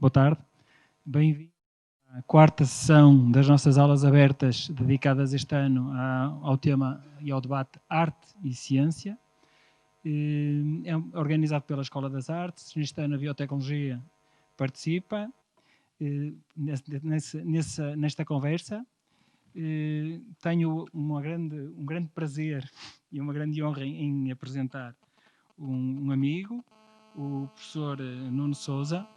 Boa tarde. Bem-vindo à quarta sessão das nossas aulas abertas dedicadas este ano ao tema e ao debate Arte e Ciência. É organizado pela Escola das Artes. Neste ano a Biotecnologia participa nesta conversa. Tenho um grande prazer e uma grande honra em apresentar um amigo, o professor Nuno Sousa,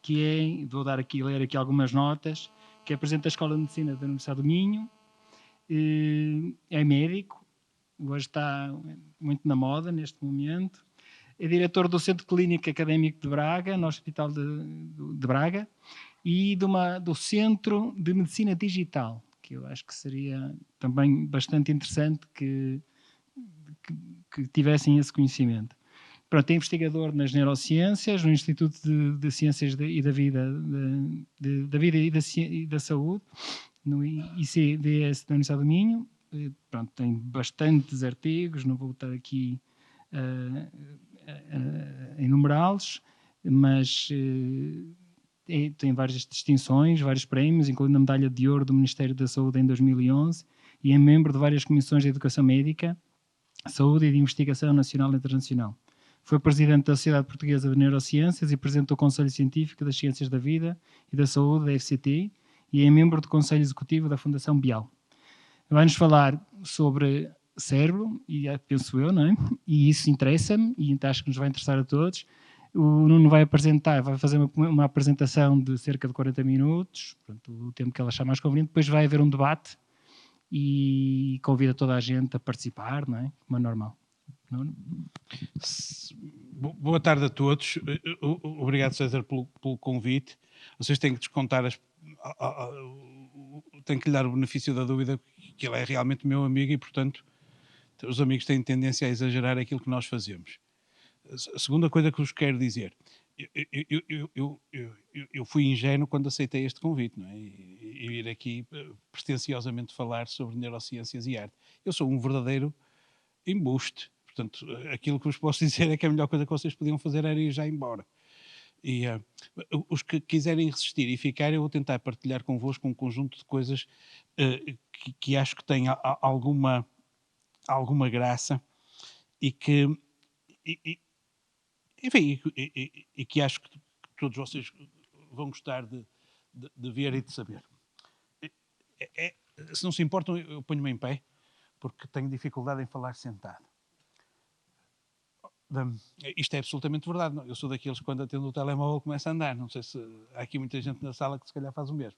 que vou ler aqui algumas notas, que é presidente da Escola de Medicina da Universidade do Minho, é médico, hoje está muito na moda neste momento, é diretor do Centro Clínico Académico de Braga, no Hospital de Braga, e do Centro de Medicina Digital, que eu acho que seria também bastante interessante que tivessem esse conhecimento. Pronto, é investigador nas neurociências, no Instituto de Ciências e da Vida, da Vida e da Saúde, no ICDS da Universidade do Minho. Pronto, tem bastantes artigos, não vou estar aqui a enumerá-los, mas tem várias distinções, vários prémios, incluindo a Medalha de Ouro do Ministério da Saúde em 2011, e é membro de várias comissões de Educação Médica, Saúde e de Investigação Nacional e Internacional. Foi presidente da Sociedade Portuguesa de Neurociências e presidente do Conselho Científico das Ciências da Vida e da Saúde, da FCT, e é membro do Conselho Executivo da Fundação Bial. Vai-nos falar sobre cérebro, e penso eu, não é? E isso interessa-me, e acho que nos vai interessar a todos. O Nuno vai fazer uma apresentação de cerca de 40 minutos, pronto, o tempo que ele achar mais conveniente, depois vai haver um debate e convida toda a gente a participar, não é? Como é normal. Nuno? Boa tarde a todos. Obrigado, César, pelo convite. Vocês têm que descontar tenho que lhe dar o benefício da dúvida que ele é realmente meu amigo e, portanto, os amigos têm tendência a exagerar aquilo que nós fazemos. A segunda coisa que vos quero dizer, eu fui ingênuo quando aceitei este convite, não é? E vir aqui pretenciosamente falar sobre neurociências e arte. Eu sou um verdadeiro embuste. Portanto, aquilo que vos posso dizer é que a melhor coisa que vocês podiam fazer era ir já embora. E os que quiserem resistir e ficar, eu vou tentar partilhar convosco um conjunto de coisas que acho que têm alguma graça e que, enfim, e que acho que todos vocês vão gostar de ver e de saber. Se não se importam, eu ponho-me em pé, porque tenho dificuldade em falar sentado. Isto é absolutamente verdade. Não? Eu sou daqueles que quando atendo o telemóvel começa a andar. Não sei se há aqui muita gente na sala que se calhar faz o mesmo.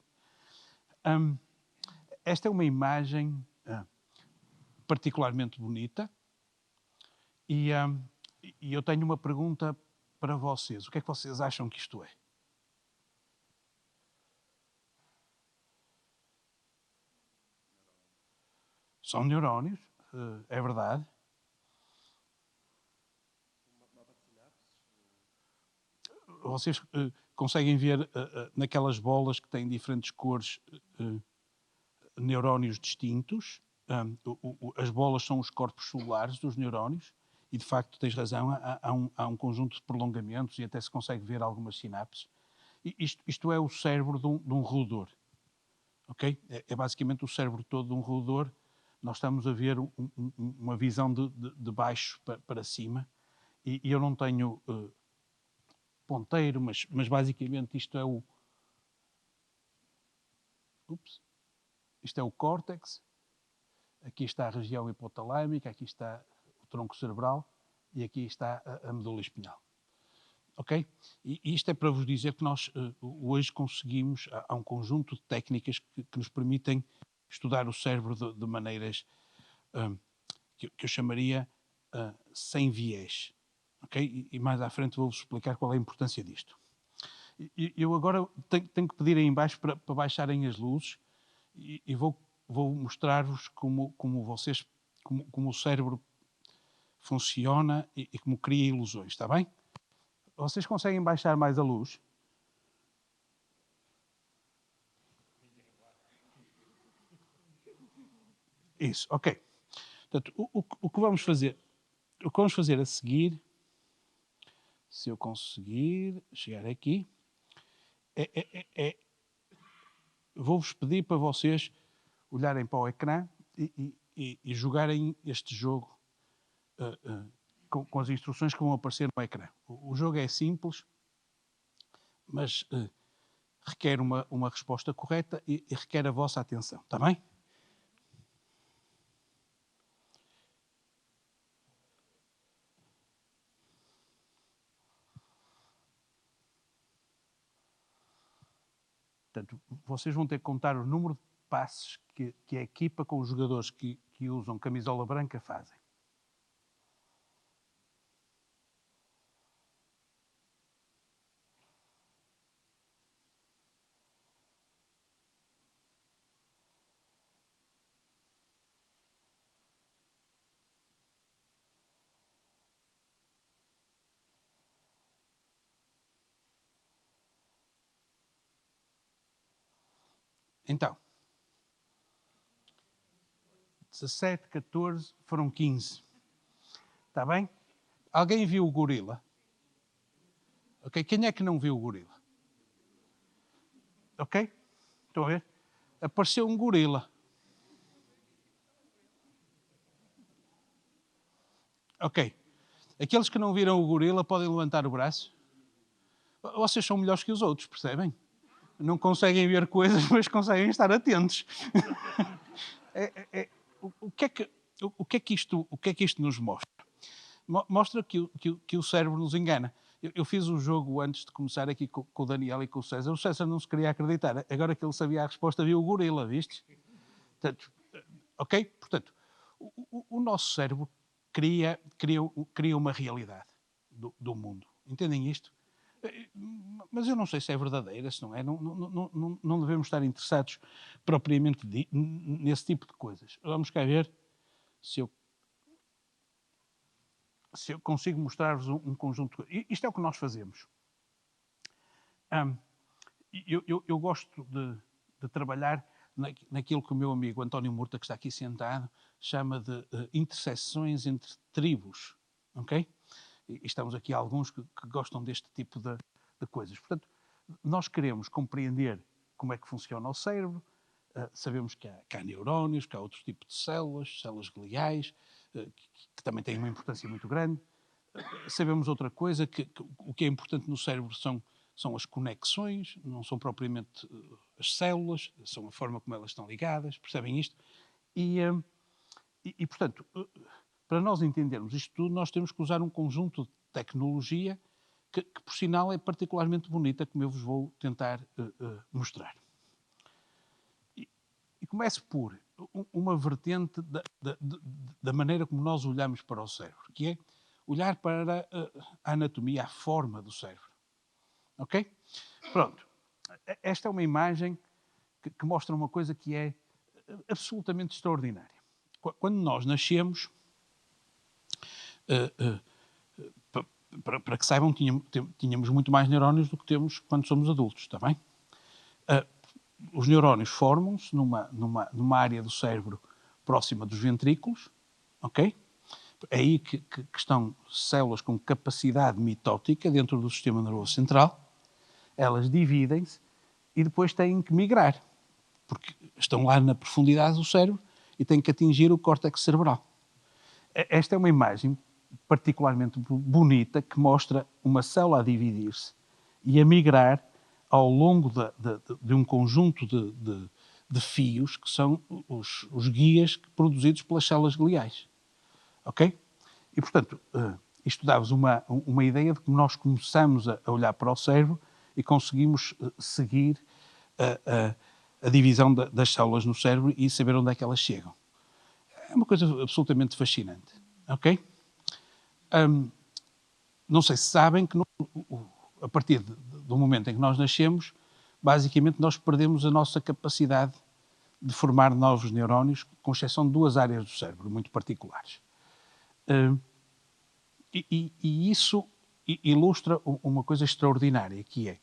Esta é uma imagem particularmente bonita e eu tenho uma pergunta para vocês. O que é que vocês acham que isto é? São neurónios, é verdade. Vocês conseguem ver naquelas bolas que têm diferentes cores neurónios distintos. As bolas são os corpos celulares dos neurónios e, de facto, tens razão, há um conjunto de prolongamentos e até se consegue ver algumas sinapses. E isto é o cérebro de um roedor. Okay? É basicamente o cérebro todo de um roedor. Nós estamos a ver uma visão de baixo para cima e eu não tenho ponteiro, mas basicamente isto é o... Isto é o córtex, aqui está a região hipotalâmica, aqui está o tronco cerebral e aqui está a medula espinhal. Ok? E isto é para vos dizer que nós hoje conseguimos, há um conjunto de técnicas que nos permitem estudar o cérebro de maneiras que eu chamaria sem viés. Ok? E mais à frente vou-vos explicar qual é a importância disto. Eu agora tenho que pedir aí em baixo para baixarem as luzes e vou mostrar-vos como o cérebro funciona e como cria ilusões, está bem? Vocês conseguem baixar mais a luz? Isso, ok. Portanto, o que vamos fazer a seguir, se eu conseguir chegar aqui, Vou-vos pedir para vocês olharem para o ecrã e jogarem este jogo com as instruções que vão aparecer no ecrã. O jogo é simples, mas requer uma resposta correta e requer a vossa atenção. Está bem? Portanto, vocês vão ter que contar o número de passes que a equipa com os jogadores que usam camisola branca fazem. Então, 17, 14, foram 15. Está bem? Alguém viu o gorila? Ok? Quem é que não viu o gorila? Ok? Estão a ver? Apareceu um gorila. Ok. Aqueles que não viram o gorila podem levantar o braço. Vocês são melhores que os outros, percebem? Não conseguem ver coisas, mas conseguem estar atentos. O que é que isto nos mostra? Mostra que o cérebro nos engana. Eu fiz o jogo antes de começar aqui com o Daniel e com o César. O César não se queria acreditar. Agora que ele sabia a resposta, viu o gorila, viste? Portanto, ok? Portanto, o nosso cérebro cria uma realidade do mundo. Entendem isto? Mas eu não sei se é verdadeira, se não é. Não devemos estar interessados propriamente nesse tipo de coisas. Vamos cá ver se eu consigo mostrar-vos um conjunto de... Isto é o que nós fazemos. Eu gosto de trabalhar naquilo que o meu amigo António Murta, que está aqui sentado, chama de interseções entre tribos. Ok? E estamos aqui alguns que gostam deste tipo de coisas. Portanto, nós queremos compreender como é que funciona o cérebro, sabemos que há neurónios, que há outros tipos de células gliais, que também têm uma importância muito grande. Sabemos outra coisa, que o que é importante no cérebro são as conexões, não são propriamente as células, são a forma como elas estão ligadas, percebem isto? E portanto, para nós entendermos isto tudo, nós temos que usar um conjunto de tecnologia que por sinal, é particularmente bonita, como eu vos vou tentar mostrar. E começo por uma vertente da maneira como nós olhamos para o cérebro, que é olhar para a anatomia, a forma do cérebro. Ok? Pronto. Esta é uma imagem que mostra uma coisa que é absolutamente extraordinária. Quando nós nascemos, para que saibam, tínhamos muito mais neurónios do que temos quando somos adultos, está bem? Os neurónios formam-se numa área do cérebro próxima dos ventrículos, ok? É aí que estão células com capacidade mitótica dentro do sistema nervoso central. Elas dividem-se e depois têm que migrar, porque estão lá na profundidade do cérebro e têm que atingir o córtex cerebral. Esta é uma imagem particularmente bonita que mostra uma célula a dividir-se e a migrar ao longo de um conjunto de fios que são os guias produzidos pelas células gliais. Ok? E, portanto, isto dá-vos uma ideia de como nós começamos a olhar para o cérebro e conseguimos seguir a divisão das células no cérebro e saber onde é que elas chegam. É uma coisa absolutamente fascinante. Ok? Não sei se sabem que a partir do momento em que nós nascemos, basicamente nós perdemos a nossa capacidade de formar novos neurónios, com exceção de duas áreas do cérebro muito particulares. E isso ilustra uma coisa extraordinária, que é,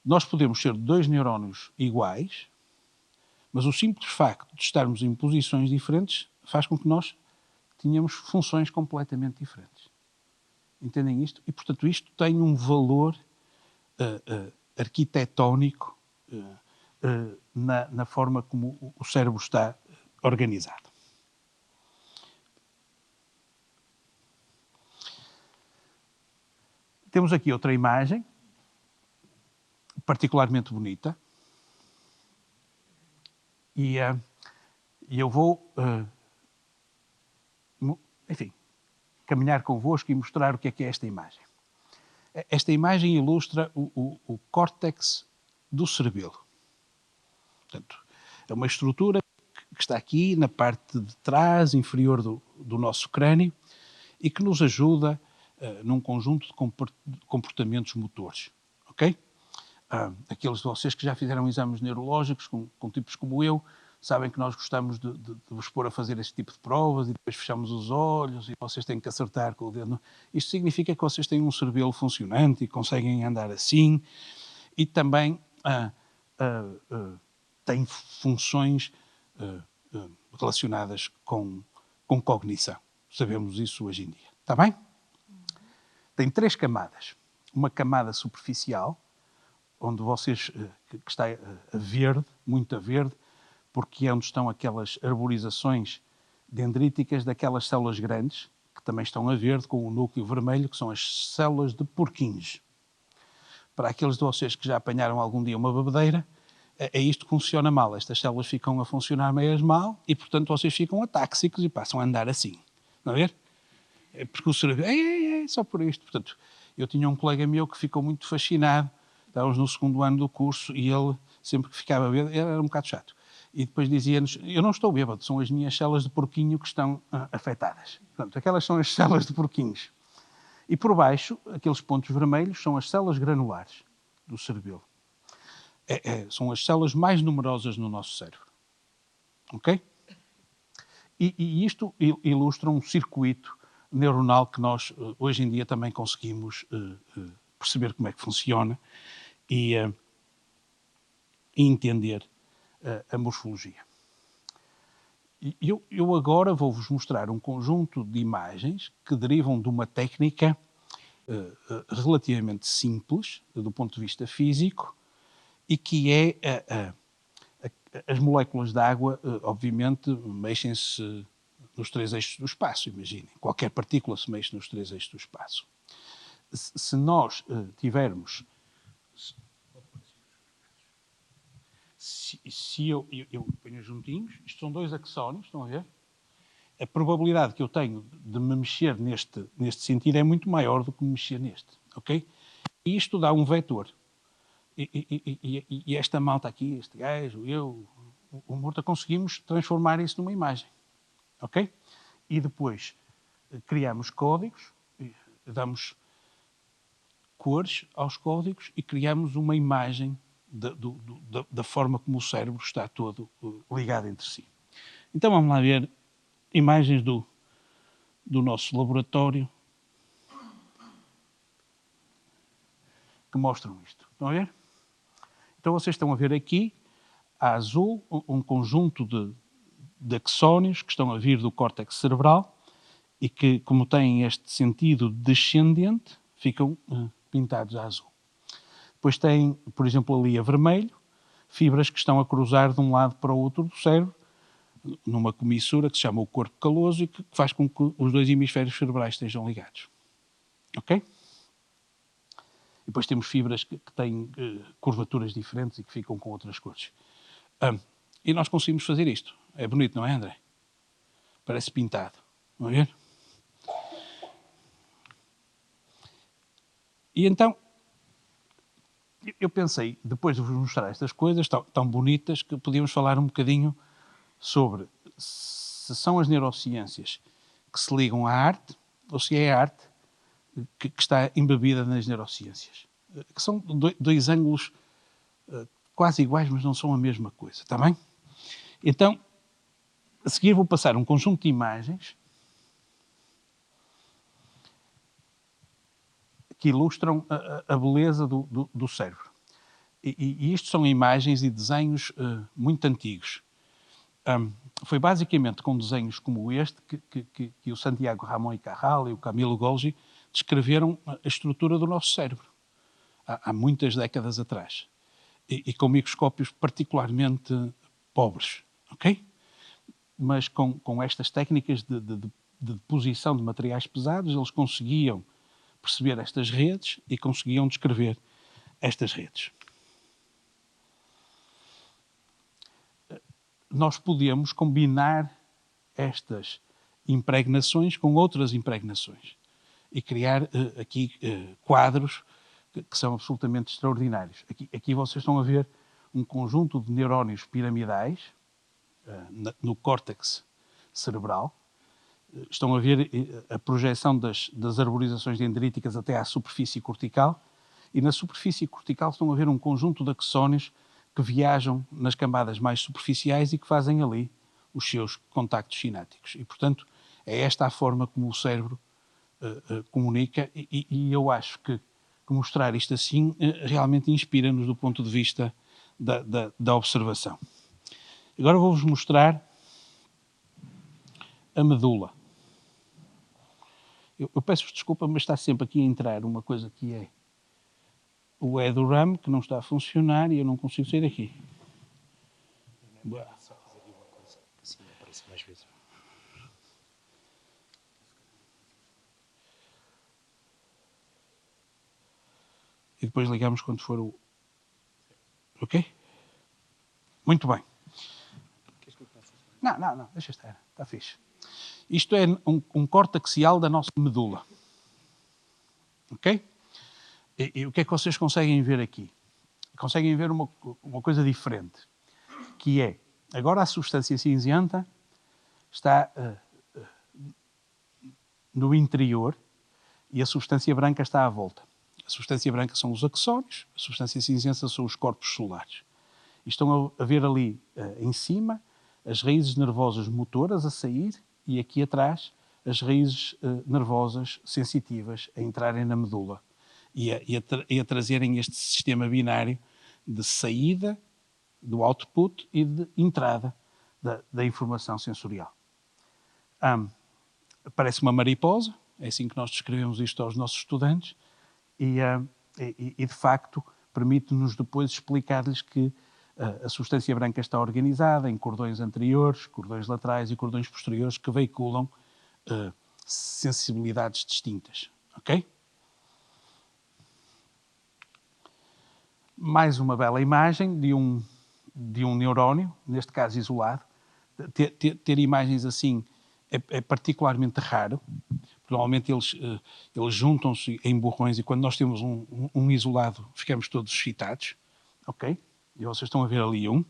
nós podemos ser dois neurónios iguais, mas o simples facto de estarmos em posições diferentes faz com que nós tenhamos funções completamente diferentes. Entendem isto? E, portanto, isto tem um valor arquitetónico na forma como o cérebro está organizado. Temos aqui outra imagem, particularmente bonita, e eu vou, enfim, caminhar convosco e mostrar o que é esta imagem. Esta imagem ilustra o córtex do cerebelo. Portanto, é uma estrutura que está aqui na parte de trás, inferior do nosso crânio, e que nos ajuda num conjunto de comportamentos motores. Ok? Aqueles de vocês que já fizeram exames neurológicos com tipos como eu, sabem que nós gostamos de vos pôr a fazer este tipo de provas e depois fechamos os olhos e vocês têm que acertar com o dedo. Isto significa que vocês têm um cerebelo funcionante e conseguem andar assim, e também têm funções relacionadas com cognição. Sabemos isso hoje em dia. Está bem? Tem 3 camadas. Uma camada superficial, onde vocês, que está a verde, muito a verde, porque é onde estão aquelas arborizações dendríticas daquelas células grandes, que também estão a verde, com o núcleo vermelho, que são as células de Purkinje. Para aqueles de vocês que já apanharam algum dia uma bebedeira, é isto que funciona mal. Estas células ficam a funcionar meias mal e, portanto, vocês ficam atáxicos e passam a andar assim. Não é ver? É porque o cérebro... É só por isto. Portanto, eu tinha um colega meu que ficou muito fascinado. Estávamos no 2º ano do curso e ele, sempre que ficava bêbado, era um bocado chato. E depois dizia-nos, eu não estou bêbado, são as minhas células de porquinho que estão afetadas. Portanto, aquelas são as células de porquinhos. E por baixo, aqueles pontos vermelhos, são as células granulares do cerebelo. São as células mais numerosas no nosso cérebro. Ok? E isto ilustra um circuito neuronal que nós, hoje em dia, também conseguimos perceber como é que funciona e entender a morfologia. Eu agora vou-vos mostrar um conjunto de imagens que derivam de uma técnica relativamente simples, do ponto de vista físico, e que é as moléculas de água, obviamente, mexem-se nos 3 eixos do espaço, imaginem. Qualquer partícula se mexe nos 3 eixos do espaço. Se nós tivermos... Se eu ponho juntinhos, isto são 2 axónios, estão a ver? A probabilidade que eu tenho de me mexer neste sentido é muito maior do que me mexer neste, ok? E isto dá um vetor. E esta malta aqui, este gajo, eu, o Murta, conseguimos transformar isso numa imagem, ok? E depois criamos códigos, damos cores aos códigos e criamos uma imagem da forma como o cérebro está todo ligado entre si. Então vamos lá ver imagens do nosso laboratório que mostram isto. Estão a ver? Então vocês estão a ver aqui, a azul, um conjunto de axónios que estão a vir do córtex cerebral e que, como têm este sentido descendente, ficam pintados a azul. Depois tem, por exemplo, ali a vermelho, fibras que estão a cruzar de um lado para o outro do cérebro, numa comissura que se chama o corpo caloso e que faz com que os 2 hemisférios cerebrais estejam ligados. Ok? E depois temos fibras que têm curvaturas diferentes e que ficam com outras cores. E nós conseguimos fazer isto. É bonito, não é, André? Parece pintado. Vão ver? E então, eu pensei, depois de vos mostrar estas coisas tão bonitas, que podíamos falar um bocadinho sobre se são as neurociências que se ligam à arte ou se é a arte que está embebida nas neurociências. Que são 2 ângulos quase iguais, mas não são a mesma coisa. Está bem? Então, a seguir vou passar um conjunto de imagens que ilustram a beleza do cérebro. E isto são imagens e desenhos muito antigos. Foi basicamente com desenhos como este que o Santiago Ramón y Cajal e o Camilo Golgi descreveram a estrutura do nosso cérebro. há muitas décadas atrás, e com microscópios particularmente pobres, ok? Mas com estas técnicas de deposição de materiais pesados, eles conseguiam perceber estas redes e conseguiam descrever estas redes. Nós podemos combinar estas impregnações com outras impregnações e criar aqui quadros que são absolutamente extraordinários. Aqui vocês estão a ver um conjunto de neurónios piramidais no córtex cerebral. Estão a ver a projeção das arborizações dendríticas até à superfície cortical, e na superfície cortical estão a ver um conjunto de axónios que viajam nas camadas mais superficiais e que fazem ali os seus contactos sinápticos. E, portanto, é esta a forma como o cérebro comunica, e eu acho que mostrar isto assim realmente inspira-nos do ponto de vista da observação. Agora vou-vos mostrar a medula. Eu peço-vos desculpa, mas está sempre aqui a entrar uma coisa que é o EduRAM, que não está a funcionar e eu não consigo sair daqui. Só fazer aqui uma coisa, assim aparece mais vezes. E depois ligamos quando for o... Ok? Muito bem. Não, deixa estar. Está fixe. Isto é um corte axial da nossa medula. Ok? E o que é que vocês conseguem ver aqui? Conseguem ver uma coisa diferente, que é, agora a substância cinzenta está no interior e a substância branca está à volta. A substância branca são os axónios, a substância cinzenta são os corpos solares. E estão a ver ali em cima as raízes nervosas motoras a sair e aqui atrás as raízes nervosas sensitivas a entrarem na medula e a trazerem este sistema binário de saída do output e de entrada da informação sensorial. Parece uma mariposa, é assim que nós descrevemos isto aos nossos estudantes, e de facto permite-nos depois explicar-lhes que a substância branca está organizada em cordões anteriores, cordões laterais e cordões posteriores que veiculam sensibilidades distintas. Ok? Mais uma bela imagem de um neurónio, neste caso isolado. Ter imagens assim é particularmente raro. Normalmente eles juntam-se em borrões e quando nós temos um isolado ficamos todos excitados. Ok? E vocês estão a ver ali um.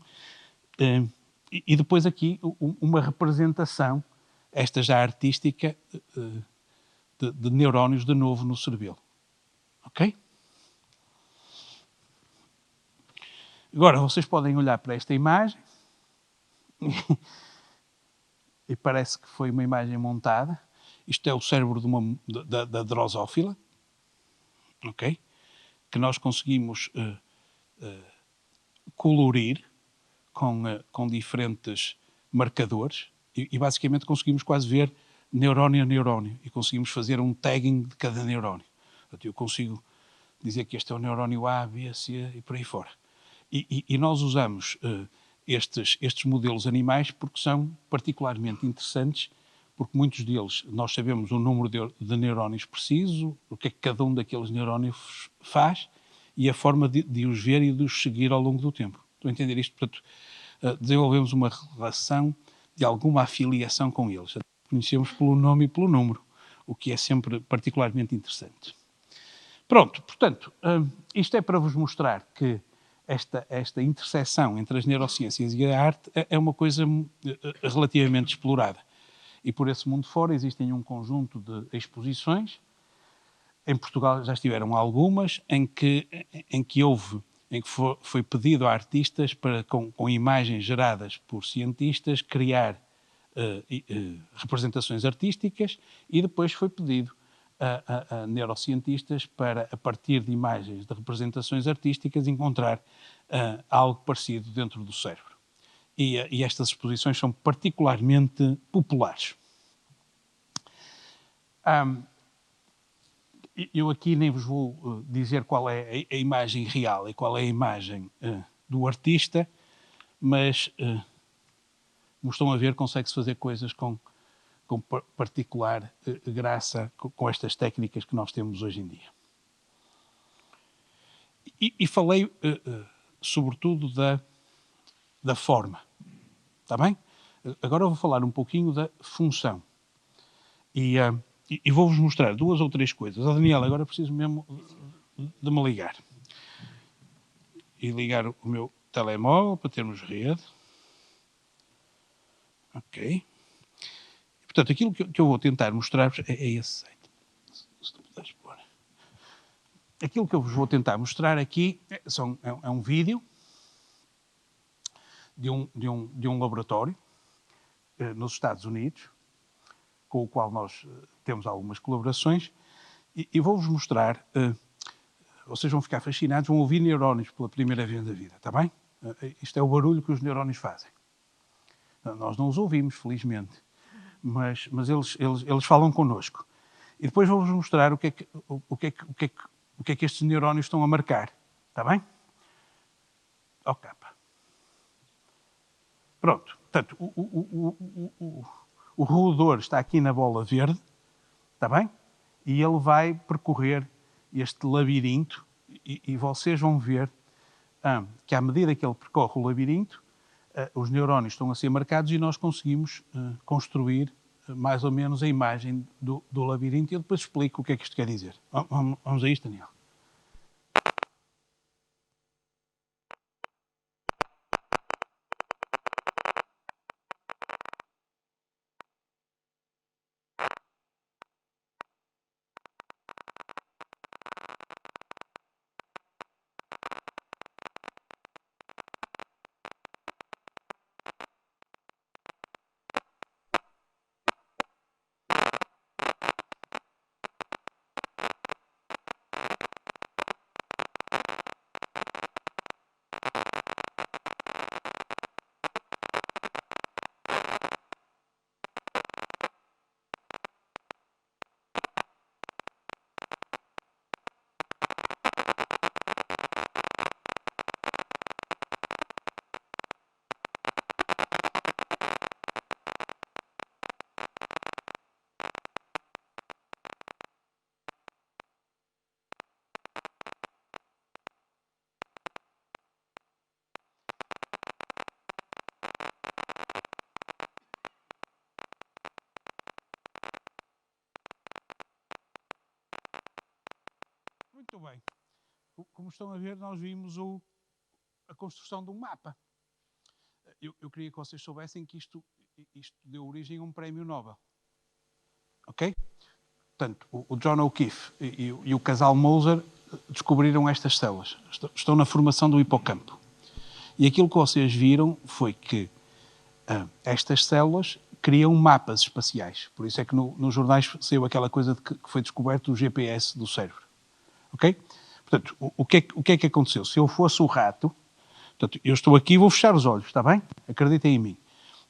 E depois aqui uma representação, esta já artística, de neurónios de novo no cerebelo. Ok? Agora, vocês podem olhar para esta imagem e parece que foi uma imagem montada. Isto é o cérebro da drosófila, ok? Que nós conseguimos colorir com diferentes marcadores e basicamente conseguimos quase ver neurónio a neurónio e conseguimos fazer um tagging de cada neurónio. Portanto, eu consigo dizer que este é o neurónio A, B, C e por aí fora. E nós usamos estes modelos animais porque são particularmente interessantes, porque muitos deles nós sabemos o número de neurónios preciso, o que é que cada um daqueles neurónios faz e a forma de os ver e de os seguir ao longo do tempo. Estou a entender isto? Portanto, desenvolvemos uma relação de alguma afiliação com eles. Conhecemos pelo nome e pelo número, o que é sempre particularmente interessante. Pronto, portanto, isto é para vos mostrar que esta interseção entre as neurociências e a arte é uma coisa relativamente explorada. E por esse mundo fora existem um conjunto de exposições. Em Portugal já estiveram algumas em que foi pedido a artistas para, com imagens geradas por cientistas, criar representações artísticas, e depois foi pedido a neurocientistas para, a partir de imagens de representações artísticas, encontrar algo parecido dentro do cérebro. E estas exposições são particularmente populares. Eu aqui nem vos vou dizer qual é a imagem real e qual é a imagem do artista, mas, como estão a ver, consegue-se fazer coisas com particular graça com estas técnicas que nós temos hoje em dia. E falei, sobretudo, da forma. Está bem? Agora eu vou falar um pouquinho da função. E vou-vos mostrar 2 ou 3 coisas. Oh, Daniel, agora preciso mesmo de me ligar. E ligar o meu telemóvel para termos rede. Ok. Portanto, aquilo que eu vou tentar mostrar-vos é esse site. Se tu puderes pôr. Aquilo que eu vos vou tentar mostrar aqui é um vídeo de um laboratório nos Estados Unidos, com o qual nós temos algumas colaborações, e vou-vos mostrar, vocês vão ficar fascinados, vão ouvir neurónios pela primeira vez na vida, está bem? Isto é o barulho que os neurónios fazem. Nós não os ouvimos, felizmente, mas eles falam connosco. E depois vou-vos mostrar o que é que estes neurónios estão a marcar, está bem? Ok. Pronto, portanto, o roedor está aqui na bola verde, está bem? E ele vai percorrer este labirinto e vocês vão ver que à medida que ele percorre o labirinto, os neurónios estão a ser marcados e nós conseguimos construir mais ou menos a imagem do labirinto e eu depois explico o que é que isto quer dizer. Vamos a isto, Daniel. Muito bem. Como estão a ver, nós vimos a construção de um mapa. Eu queria que vocês soubessem que isto deu origem a um prémio Nobel. Ok? Portanto, o John O'Keefe e o casal Moser descobriram estas células. Estão na formação do hipocampo. E aquilo que vocês viram foi que estas células criam mapas espaciais. Por isso é que nos jornais saiu aquela coisa de que foi descoberto o GPS do cérebro. Ok? Portanto, o que é que aconteceu? Se eu fosse o rato, portanto, eu estou aqui e vou fechar os olhos, está bem? Acreditem em mim.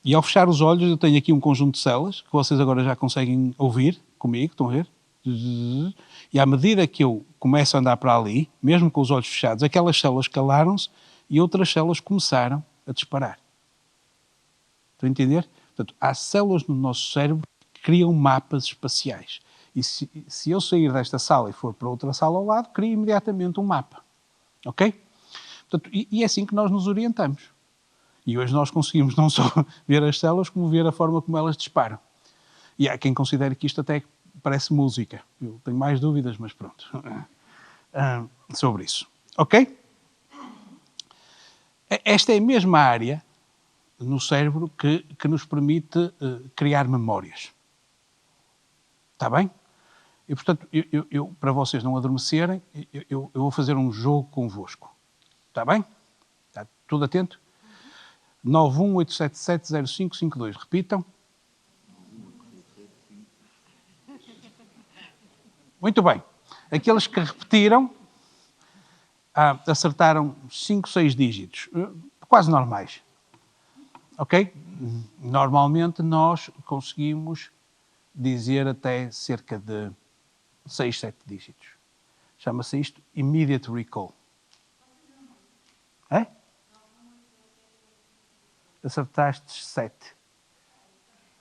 E ao fechar os olhos eu tenho aqui um conjunto de células que vocês agora já conseguem ouvir comigo, estão a ver? E à medida que eu começo a andar para ali, mesmo com os olhos fechados, aquelas células calaram-se e outras células começaram a disparar. Estão a entender? Portanto, há células no nosso cérebro que criam mapas espaciais. E se eu sair desta sala e for para outra sala ao lado, crio imediatamente um mapa. Ok? Portanto, e é assim que nós nos orientamos. E hoje nós conseguimos não só ver as células, como ver a forma como elas disparam. E há quem considere que isto até parece música. Eu tenho mais dúvidas, mas pronto. Sobre isso. Ok? Esta é a mesma área no cérebro que nos permite criar memórias. Está bem? E, portanto, eu para vocês não adormecerem, eu vou fazer um jogo convosco. Está bem? Está tudo atento? 918770552. Repitam. Muito bem. Aqueles que repetiram acertaram 5, 6 dígitos. Quase normais. Ok? Normalmente nós conseguimos dizer até cerca de 6, 7 dígitos. Chama-se isto Immediate Recall. É? Acertaste 7.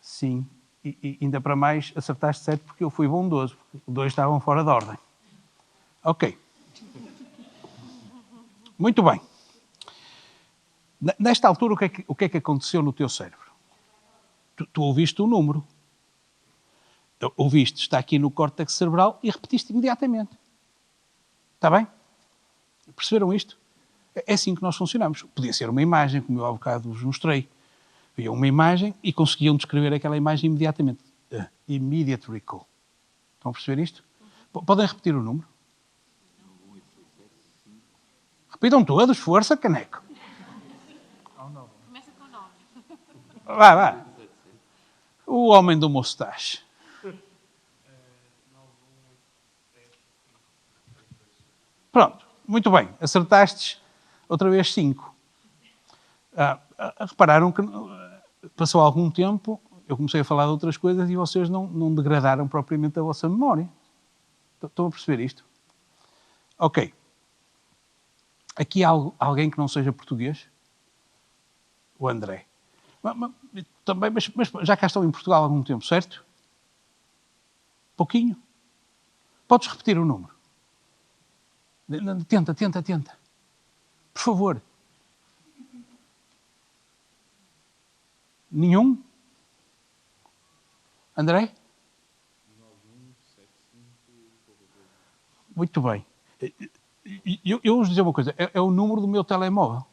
Sim. E ainda para mais, acertaste 7 porque eu fui bondoso. Porque 2 estavam fora de ordem. Ok. Muito bem. Nesta altura, o que é que aconteceu no teu cérebro? Tu ouviste o número. Ouviste, está aqui no córtex cerebral e repetiste imediatamente. Está bem? Perceberam isto? É assim que nós funcionamos. Podia ser uma imagem, como eu há bocado vos mostrei. Via uma imagem e conseguiam descrever aquela imagem imediatamente. Immediate recall. Estão a perceber isto? Podem repetir o número? Repitam todos, força, caneco. Começa com 9. Vá. O homem do mustache. Pronto, muito bem. Acertastes outra vez 5. Repararam que passou algum tempo, eu comecei a falar de outras coisas e vocês não degradaram propriamente a vossa memória. Estão a perceber isto? Ok. Aqui há alguém que não seja português? O André. Também, mas já cá estão em Portugal há algum tempo, certo? Pouquinho? Podes repetir o número? Tenta. Por favor. Nenhum? André? 9175. Muito bem. Eu vos dizer uma coisa. É o número do meu telemóvel.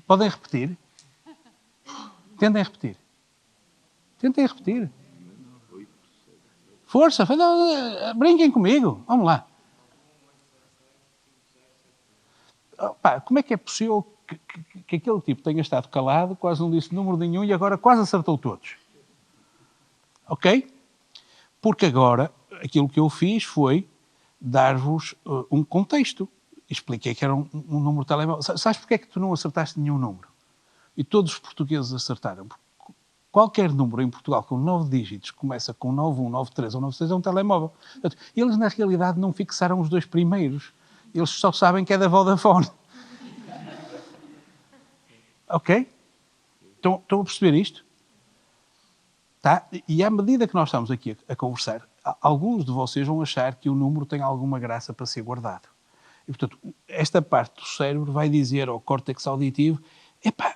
Podem repetir? Tentem repetir. Força, brinquem comigo. Vamos lá. Como é que é possível que aquele tipo tenha estado calado, quase não disse número nenhum e agora quase acertou todos? Ok? Porque agora aquilo que eu fiz foi dar-vos um contexto. Expliquei que era um número de telemóvel. Sabes porque é que tu não acertaste nenhum número? E todos os portugueses acertaram. Porque qualquer número em Portugal com 9 dígitos, que começa com 91, 93 ou 96, é um telemóvel. Eles, na realidade, não fixaram os 2 primeiros. Eles só sabem que é da Vodafone. Ok? Estão a perceber isto? Tá? E à medida que nós estamos aqui a conversar, alguns de vocês vão achar que o número tem alguma graça para ser guardado. E, portanto, esta parte do cérebro vai dizer ao córtex auditivo: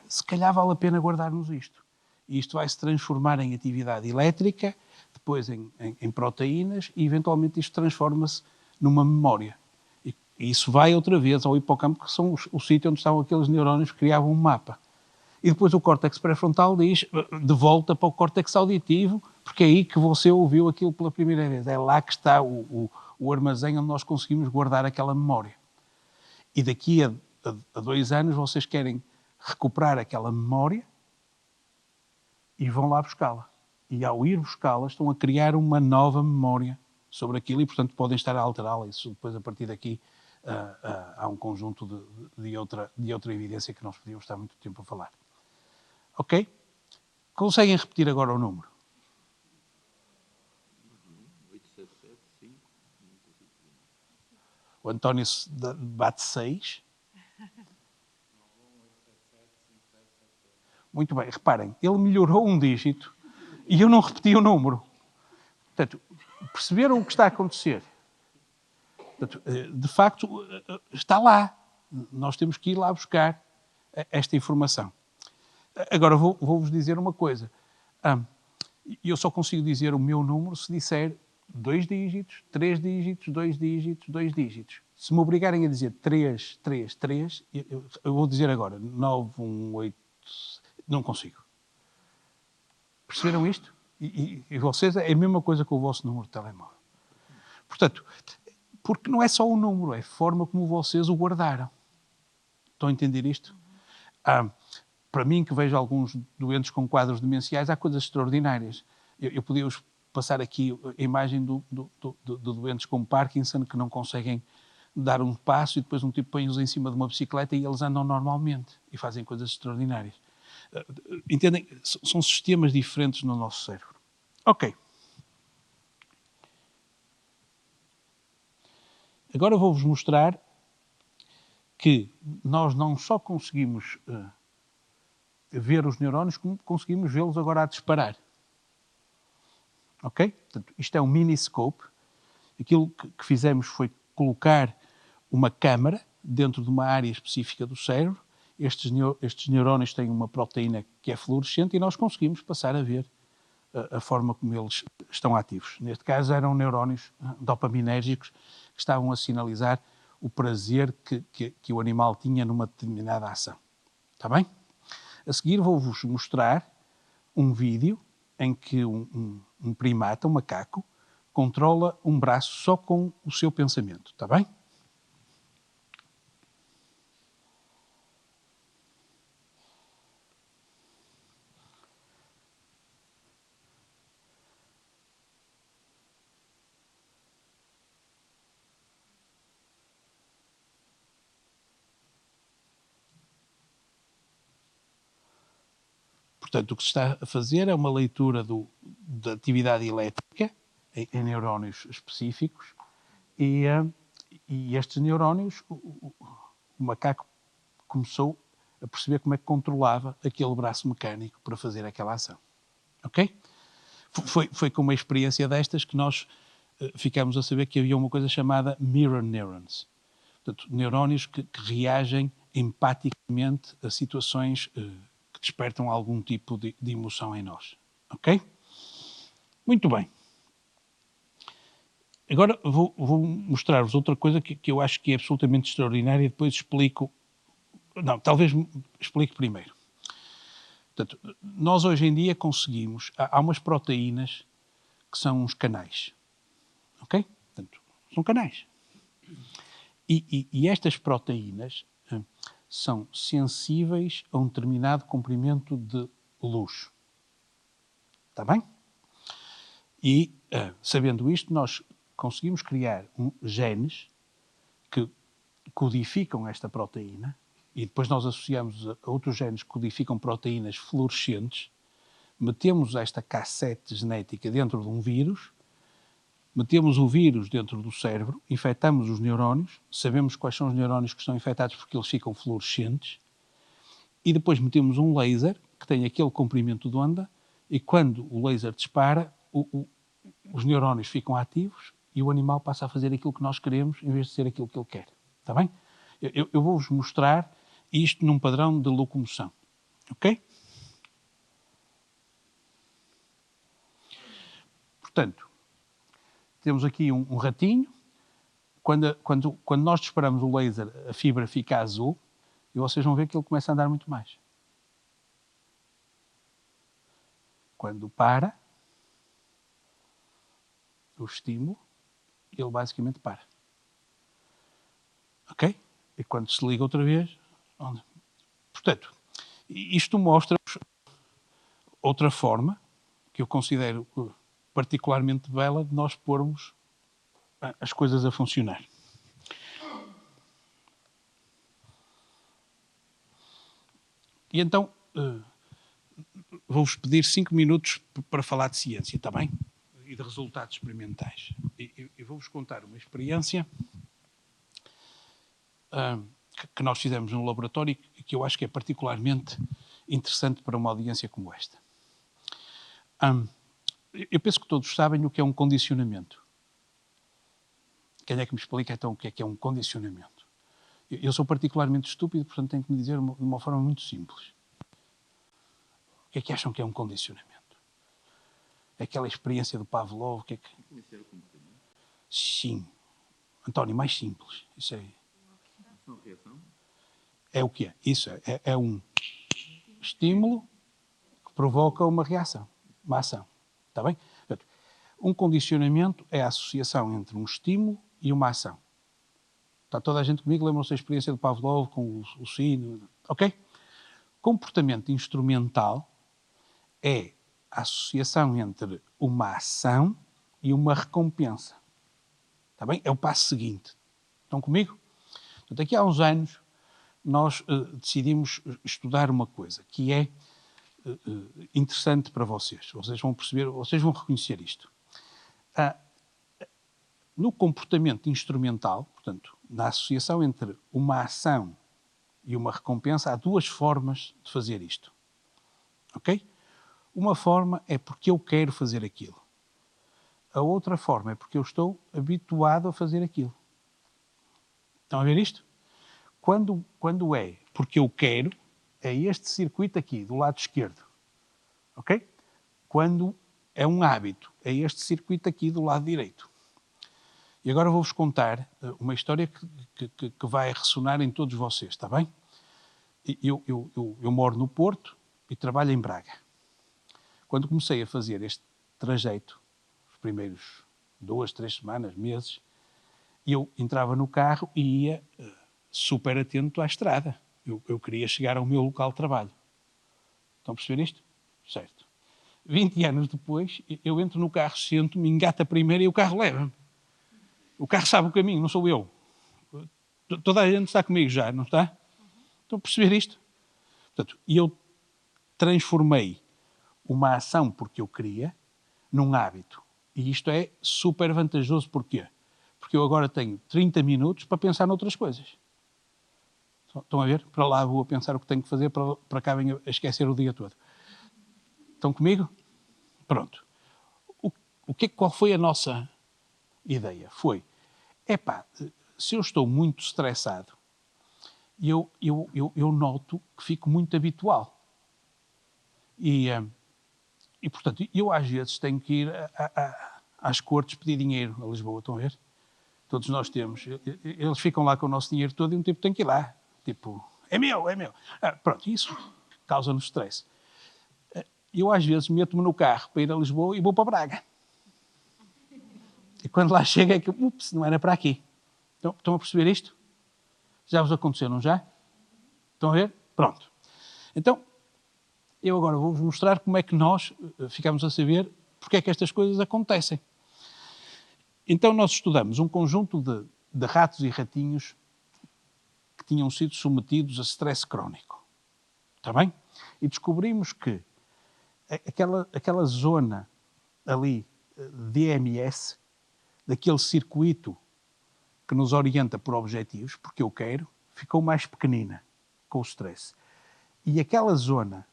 se calhar vale a pena guardarmos isto. E isto vai se transformar em atividade elétrica, depois em proteínas e, eventualmente, isto transforma-se numa memória. E isso vai outra vez ao hipocampo, que são o sítio onde estavam aqueles neurónios que criavam um mapa. E depois o córtex pré-frontal diz, de volta para o córtex auditivo, porque é aí que você ouviu aquilo pela primeira vez. É lá que está o armazém onde nós conseguimos guardar aquela memória. E daqui a 2 anos vocês querem recuperar aquela memória e vão lá buscá-la. E ao ir buscá-la estão a criar uma nova memória sobre aquilo e, portanto, podem estar a alterá-la. Isso depois, a partir daqui, há um conjunto de outra evidência que nós podíamos estar muito tempo a falar. Ok? Conseguem repetir agora o número? 8775. O António bate 6. Muito bem, reparem, ele melhorou um dígito e eu não repeti o número. Portanto, perceberam o que está a acontecer? Portanto, de facto, está lá. Nós temos que ir lá buscar esta informação. Agora, vou-vos dizer uma coisa. Eu só consigo dizer o meu número se disser 2 dígitos, 3 dígitos, 2 dígitos, 2 dígitos. Se me obrigarem a dizer 3, 3, 3, eu vou dizer agora 9, 1, 8, não consigo. Perceberam isto? E vocês, é a mesma coisa com o vosso número de telemóvel. Portanto, porque não é só o número, é a forma como vocês o guardaram. Estão a entender isto? Para mim, que vejo alguns doentes com quadros demenciais, há coisas extraordinárias. Eu podia-vos passar aqui a imagem de doentes com Parkinson que não conseguem dar um passo e depois um tipo põe-os em cima de uma bicicleta e eles andam normalmente e fazem coisas extraordinárias. Entendem? São sistemas diferentes no nosso cérebro. Ok. Agora vou-vos mostrar que nós não só conseguimos ver os neurónios, como conseguimos vê-los agora a disparar. Ok? Portanto, isto é um miniscope. Aquilo que fizemos foi colocar uma câmara dentro de uma área específica do cérebro. Estes neurónios têm uma proteína que é fluorescente e nós conseguimos passar a ver a forma como eles estão ativos. Neste caso eram neurónios dopaminérgicos que estavam a sinalizar o prazer que o animal tinha numa determinada ação. Está bem? A seguir vou-vos mostrar um vídeo em que um primata, um macaco, controla um braço só com o seu pensamento. Está bem? Portanto, o que se está a fazer é uma leitura da atividade elétrica em neurónios específicos e estes neurónios, o macaco começou a perceber como é que controlava aquele braço mecânico para fazer aquela ação. Ok? Foi com uma experiência destas que nós ficámos a saber que havia uma coisa chamada mirror neurons. Portanto, neurónios que reagem empaticamente a situações que despertam algum tipo de emoção em nós. Ok? Muito bem. Agora vou mostrar-vos outra coisa que eu acho que é absolutamente extraordinária e depois explico. Não, talvez explique primeiro. Portanto, nós hoje em dia conseguimos. Há umas proteínas que são uns canais. Ok? Portanto, são canais. E estas proteínas são sensíveis a um determinado comprimento de luz. Está bem? E, sabendo isto, nós conseguimos criar genes que codificam esta proteína e depois nós associamos a outros genes que codificam proteínas fluorescentes, metemos esta cassete genética dentro de um vírus, metemos o vírus dentro do cérebro, infectamos os neurónios, sabemos quais são os neurónios que estão infectados porque eles ficam fluorescentes, e depois metemos um laser que tem aquele comprimento de onda e quando o laser dispara, os neurónios ficam ativos e o animal passa a fazer aquilo que nós queremos em vez de ser aquilo que ele quer. Está bem? Eu vou-vos mostrar isto num padrão de locomoção. Ok? Portanto, temos aqui um ratinho. Quando nós disparamos o laser, a fibra fica azul e vocês vão ver que ele começa a andar muito mais. Quando para o estímulo, ele basicamente para. Ok? E quando se liga outra vez... Portanto, isto mostra-vos outra forma que eu considero particularmente bela de nós pormos as coisas a funcionar. E então, vou-vos pedir 5 minutos para falar de ciência, está bem? E de resultados experimentais. E vou-vos contar uma experiência que nós fizemos no laboratório e que eu acho que é particularmente interessante para uma audiência como esta. Eu penso que todos sabem o que é um condicionamento. Quem é que me explica então o que é um condicionamento? Eu sou particularmente estúpido, portanto tenho que me dizer de uma forma muito simples. O que é que acham que é um condicionamento? É aquela experiência do Pavlov? O que é que... Conhecer o comportamento. Sim. António, mais simples. Isso é... Ação, reação. É o que é? Isso é um estímulo que provoca uma reação, uma ação. Está bem? Portanto, um condicionamento é a associação entre um estímulo e uma ação. Está toda a gente comigo? Lembram-se da experiência do Pavlov com o sino? Ok? Comportamento instrumental é a associação entre uma ação e uma recompensa. Está bem? É o passo seguinte. Estão comigo? Portanto, aqui há uns anos nós decidimos estudar uma coisa que é interessante para vocês. Vocês vão perceber, vocês vão reconhecer isto. No comportamento instrumental, Portanto, na associação entre uma ação e uma recompensa, há duas formas de fazer isto. Ok? Uma forma é porque eu quero fazer aquilo. A outra forma é porque eu estou habituado a fazer aquilo. Estão a ver isto? Quando é porque eu quero, é este circuito aqui, do lado esquerdo. Ok? Quando é um hábito, é este circuito aqui do lado direito. E agora vou-vos contar uma história que vai ressonar em todos vocês, está bem? Eu moro no Porto e trabalho em Braga. Quando comecei a fazer este trajeto, os primeiros 2, 3 semanas, meses, eu entrava no carro e ia super atento à estrada. Eu queria chegar ao meu local de trabalho. Estão a perceber isto? Certo. 20 anos depois, eu entro no carro, sento-me, engato a primeira e o carro leva-me. O carro sabe o caminho, não sou eu. Toda a gente está comigo já, não está? Estão a perceber isto? Portanto, eu transformei uma ação porque eu queria num hábito. E isto é super vantajoso. Porquê? Porque eu agora tenho 30 minutos para pensar noutras coisas. Estão a ver? Para lá vou a pensar o que tenho que fazer, para cá venho a esquecer o dia todo. Estão comigo? Pronto. Qual foi a nossa ideia? Foi, se eu estou muito estressado, eu noto que fico muito habitual. E portanto, eu às vezes tenho que ir às cortes pedir dinheiro a Lisboa, estão a ver? Todos nós temos. Eles ficam lá com o nosso dinheiro todo e um tipo tem que ir lá. Tipo, é meu, é meu. Pronto, isso causa-nos stress. Eu às vezes meto-me no carro para ir a Lisboa e vou para Braga. E quando lá chego é que, ups, não era para aqui. Estão a perceber isto? Já vos aconteceu, não já? Estão a ver? Pronto. Então, eu agora vou-vos mostrar como é que nós ficamos a saber porque é que estas coisas acontecem. Então, nós estudamos um conjunto de ratos e ratinhos que tinham sido submetidos a stress crónico. Está bem? E descobrimos que aquela zona ali, DMS, daquele circuito que nos orienta por objetivos, porque eu quero, ficou mais pequenina com o stress. E aquela zona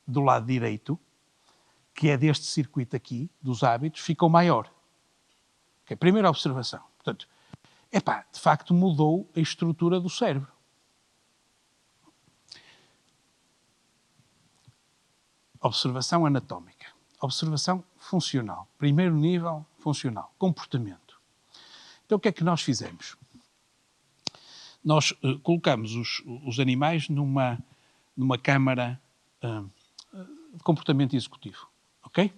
do lado direito, que é deste circuito aqui, dos hábitos, ficou maior. Okay? Primeira observação. Portanto, de facto mudou a estrutura do cérebro. Observação anatómica. Observação funcional. Primeiro nível, funcional. Comportamento. Então, o que é que nós fizemos? Nós colocamos os animais numa câmara de comportamento executivo. Ok?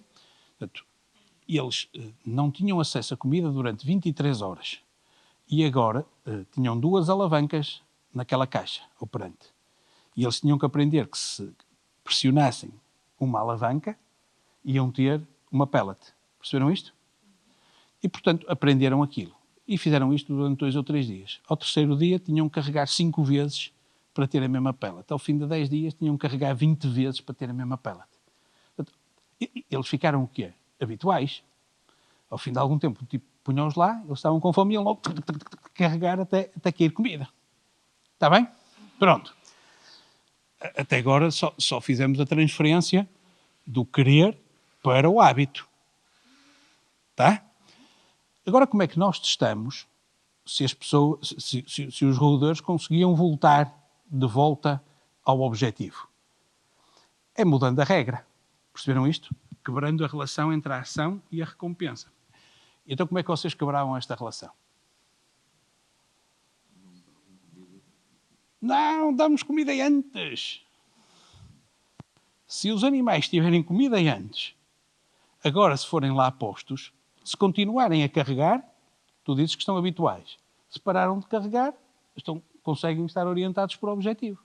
Portanto, eles não tinham acesso à comida durante 23 horas. E agora tinham 2 alavancas naquela caixa operante. E eles tinham que aprender que se pressionassem uma alavanca, iam ter uma pellet. Perceberam isto? E, portanto, aprenderam aquilo. E fizeram isto durante 2 ou 3 dias. Ao terceiro dia, tinham que carregar 5 vezes para ter a mesma pellet. Ao fim de 10 dias, tinham que carregar 20 vezes para ter a mesma pellet. Portanto, eles ficaram o quê? Habituais. Ao fim de algum tempo, tipo, punham-os lá, eles estavam com fome e iam logo carregar até cair comida. Está bem? Pronto. Até agora só fizemos a transferência do querer para o hábito. Tá? Agora, como é que nós testamos se as pessoas, se os roedores conseguiam voltar de volta ao objetivo? É mudando a regra. Perceberam isto? Quebrando a relação entre a ação e a recompensa. Então, como é que vocês quebravam esta relação? Não, damos comida antes. Se os animais tiverem comida antes, agora se forem lá postos, se continuarem a carregar, tu dizes que estão habituais. Se pararam de carregar, conseguem estar orientados por objetivo.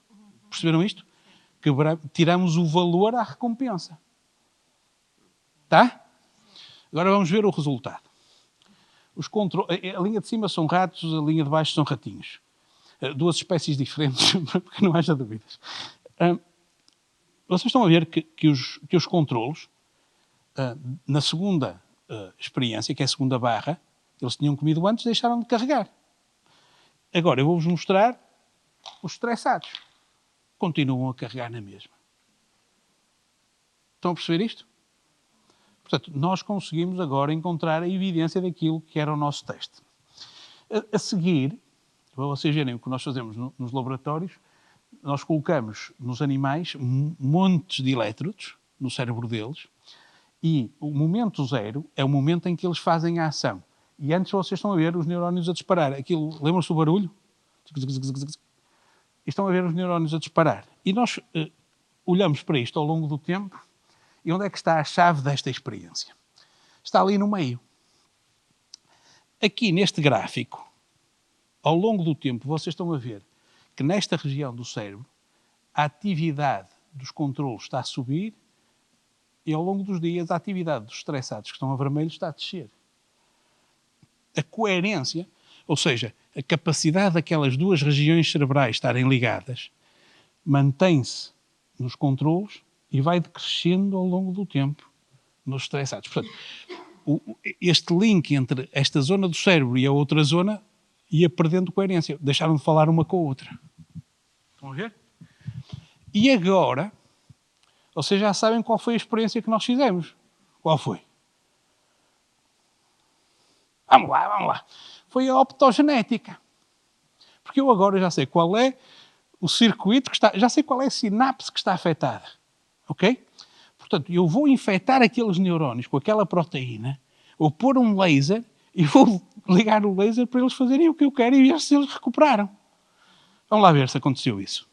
Perceberam isto? Tiramos o valor à recompensa. Tá? Agora vamos ver o resultado. A linha de cima são ratos, a linha de baixo são ratinhos. 2 espécies diferentes, para que não haja dúvidas. Vocês estão a ver que os controlos, na segunda experiência, que é a segunda barra, eles tinham comido antes, deixaram de carregar. Agora eu vou-vos mostrar os estressados. Continuam a carregar na mesma. Estão a perceber isto? Portanto, nós conseguimos agora encontrar a evidência daquilo que era o nosso teste. A seguir, para vocês verem o que nós fazemos nos laboratórios, nós colocamos nos animais montes de elétrodos no cérebro deles e o momento zero é o momento em que eles fazem a ação. E antes vocês estão a ver os neurónios a disparar. Aquilo, lembram-se do barulho? E estão a ver os neurónios a disparar. E nós olhamos para isto ao longo do tempo e onde é que está a chave desta experiência? Está ali no meio. Aqui neste gráfico, ao longo do tempo, vocês estão a ver que nesta região do cérebro a atividade dos controlos está a subir e ao longo dos dias a atividade dos estressados que estão a vermelho está a descer. A coerência, ou seja, a capacidade daquelas duas regiões cerebrais estarem ligadas, mantém-se nos controlos e vai decrescendo ao longo do tempo nos estressados. Portanto, este link entre esta zona do cérebro e a outra zona ia perdendo coerência. Deixaram de falar uma com a outra. Estão a ver? E agora, vocês já sabem qual foi a experiência que nós fizemos. Qual foi? Vamos lá. Foi a optogenética. Porque eu agora já sei qual é o circuito que está... Já sei qual é a sinapse que está afetada. Ok? Portanto, eu vou infectar aqueles neurónios com aquela proteína, vou pôr um laser e vou ligar o laser para eles fazerem o que eu quero e ver se eles recuperaram. Vamos lá ver se aconteceu isso.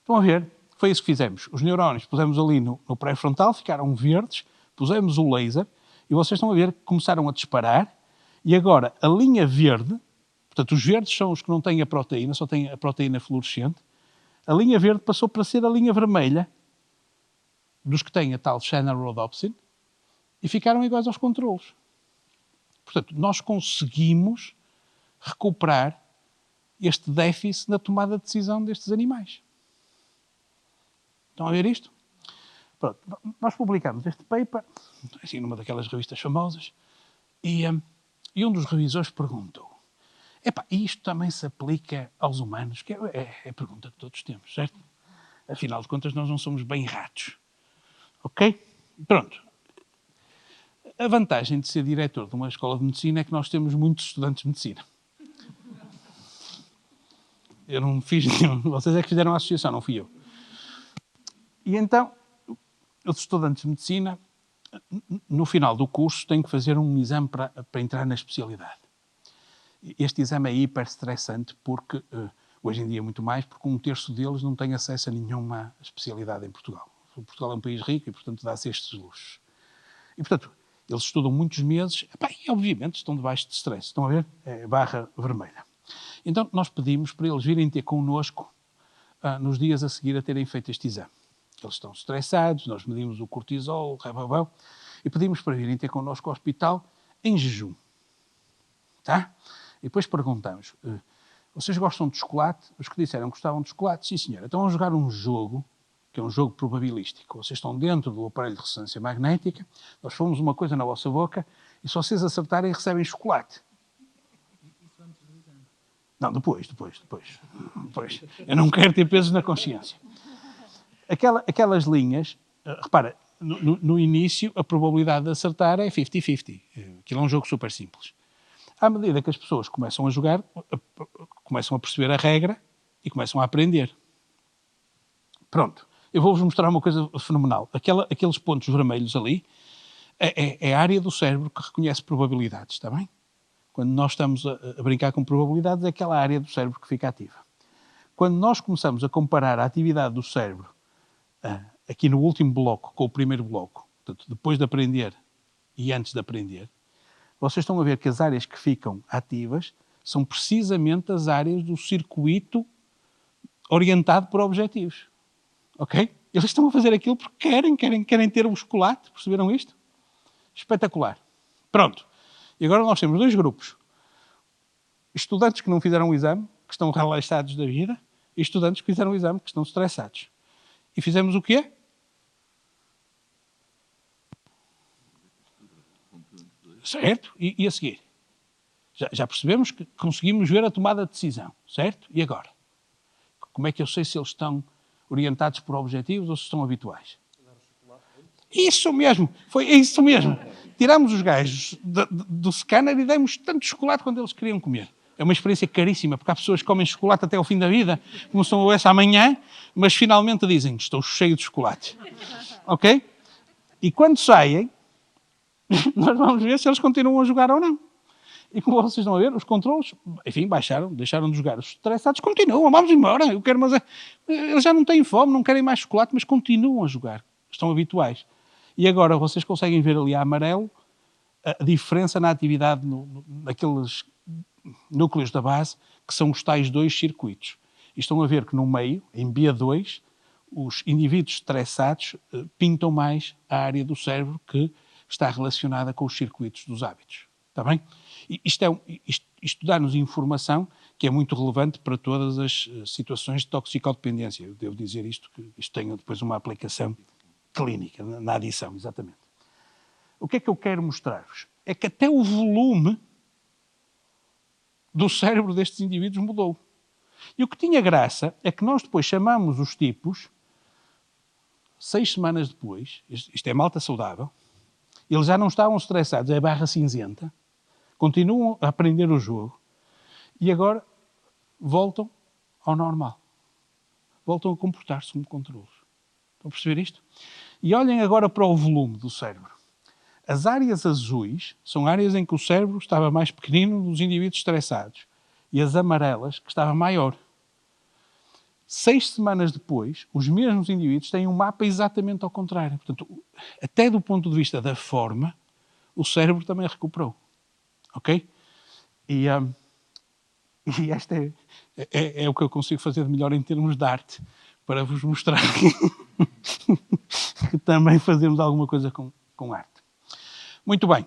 Estão a ver? Foi isso que fizemos. Os neurónios pusemos ali no pré-frontal, ficaram verdes, pusemos o laser e vocês estão a ver que começaram a disparar e agora a linha verde, portanto os verdes são os que não têm a proteína, só têm a proteína fluorescente, a linha verde passou para ser a linha vermelha dos que têm a tal channel rhodopsin e ficaram iguais aos controlos. Portanto, nós conseguimos recuperar este déficit na tomada de decisão destes animais. Estão a ver isto? Pronto, nós publicamos este paper, assim, numa daquelas revistas famosas, e um dos revisores perguntou: isto também se aplica aos humanos? Que é a pergunta que todos temos, certo? Afinal de contas, nós não somos bem ratos. Ok? Pronto. A vantagem de ser diretor de uma escola de medicina é que nós temos muitos estudantes de medicina. Eu não fiz nenhum. Vocês é que fizeram a associação, não fui eu. E então, os estudantes de medicina, no final do curso, têm que fazer um exame para entrar na especialidade. Este exame é hiper estressante porque, hoje em dia muito mais, porque 1/3 deles não tem acesso a nenhuma especialidade em Portugal. Portugal é um país rico e, portanto, dá-se estes luxos. E, portanto, eles estudam muitos meses e, obviamente, estão debaixo de stress. Estão a ver? É barra vermelha. Então, nós pedimos para eles virem ter connosco nos dias a seguir a terem feito este exame. Eles estão estressados, nós medimos o cortisol, e pedimos para virem ter connosco ao hospital em jejum. Tá? E depois perguntamos, vocês gostam de chocolate? Os que disseram que gostavam de chocolate, sim senhor. Então vamos jogar um jogo, que é um jogo probabilístico. Vocês estão dentro do aparelho de ressonância magnética, nós fomos uma coisa na vossa boca, e se vocês acertarem, recebem chocolate. Isso antes do exame? Não, depois. Eu não quero ter pesos na consciência. Aquelas linhas, repara, no início a probabilidade de acertar é 50-50. Aquilo é um jogo super simples. À medida que as pessoas começam a jogar, começam a perceber a regra e começam a aprender. Pronto. Eu vou-vos mostrar uma coisa fenomenal. Aqueles pontos vermelhos ali é a área do cérebro que reconhece probabilidades, está bem? Quando nós estamos a brincar com probabilidades, é aquela área do cérebro que fica ativa. Quando nós começamos a comparar a atividade do cérebro aqui no último bloco com o primeiro bloco, portanto, depois de aprender e antes de aprender, vocês estão a ver que as áreas que ficam ativas são precisamente as áreas do circuito orientado por objetivos. Ok? Eles estão a fazer aquilo porque querem ter um chocolate. Perceberam isto? Espetacular. Pronto. E agora nós temos 2 grupos. Estudantes que não fizeram o exame, que estão relaxados da vida, e estudantes que fizeram o exame, que estão estressados. E fizemos o quê? Certo? E a seguir? Já percebemos que conseguimos ver a tomada de decisão, certo? E agora? Como é que eu sei se eles estão orientados por objetivos ou se estão habituais? Isso mesmo, foi isso mesmo. Tirámos os gajos do scanner e demos tanto chocolate quanto eles queriam comer. É uma experiência caríssima, porque há pessoas que comem chocolate até ao fim da vida, começam essa amanhã, mas finalmente dizem, estou cheio de chocolate. Ok? E quando saem, nós vamos ver se eles continuam a jogar ou não. E como vocês estão a ver, os controles, enfim, baixaram, deixaram de jogar. Os estressados continuam, vamos embora. Eu quero, mas eles já não têm fome, não querem mais chocolate, mas continuam a jogar. Estão habituais. E agora vocês conseguem ver ali a amarelo a diferença na atividade naqueles núcleos da base, que são os tais 2 circuitos. E estão a ver que no meio, em B2, os indivíduos estressados pintam mais a área do cérebro que está relacionada com os circuitos dos hábitos. Está bem? Isto dá-nos informação que é muito relevante para todas as situações de toxicodependência. Eu devo dizer isto, que isto tenha depois uma aplicação clínica, na adição, exatamente. O que é que eu quero mostrar-vos? É que até o volume do cérebro destes indivíduos mudou. E o que tinha graça é que nós depois chamamos os tipos, 6 semanas depois, isto é malta saudável, eles já não estavam estressados, é barra cinzenta, continuam a aprender o jogo e agora voltam ao normal. Voltam a comportar-se como controlos. Estão a perceber isto? E olhem agora para o volume do cérebro. As áreas azuis são áreas em que o cérebro estava mais pequenino nos indivíduos estressados e as amarelas que estava maior. 6 semanas depois, os mesmos indivíduos têm um mapa exatamente ao contrário. Portanto, até do ponto de vista da forma, o cérebro também recuperou. Ok? E este é o que eu consigo fazer de melhor em termos de arte, para vos mostrar que também fazemos alguma coisa com arte. Muito bem.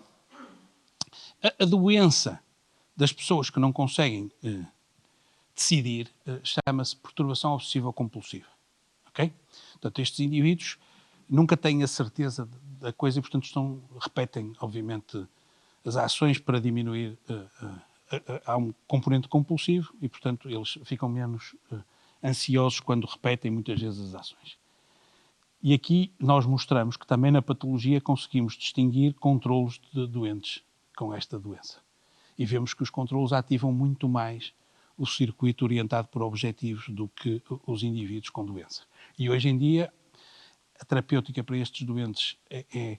A doença das pessoas que não conseguem decidir chama-se perturbação obsessiva-compulsiva. Ok? Portanto, estes indivíduos nunca têm a certeza da coisa e, portanto, repetem, obviamente, as ações para diminuir. Há um componente compulsivo e, portanto, eles ficam menos ansiosos quando repetem muitas vezes as ações. E aqui nós mostramos que também na patologia conseguimos distinguir controlos de doentes com esta doença. E vemos que os controlos ativam muito mais o circuito orientado por objetivos do que os indivíduos com doença. E hoje em dia a terapêutica para estes doentes é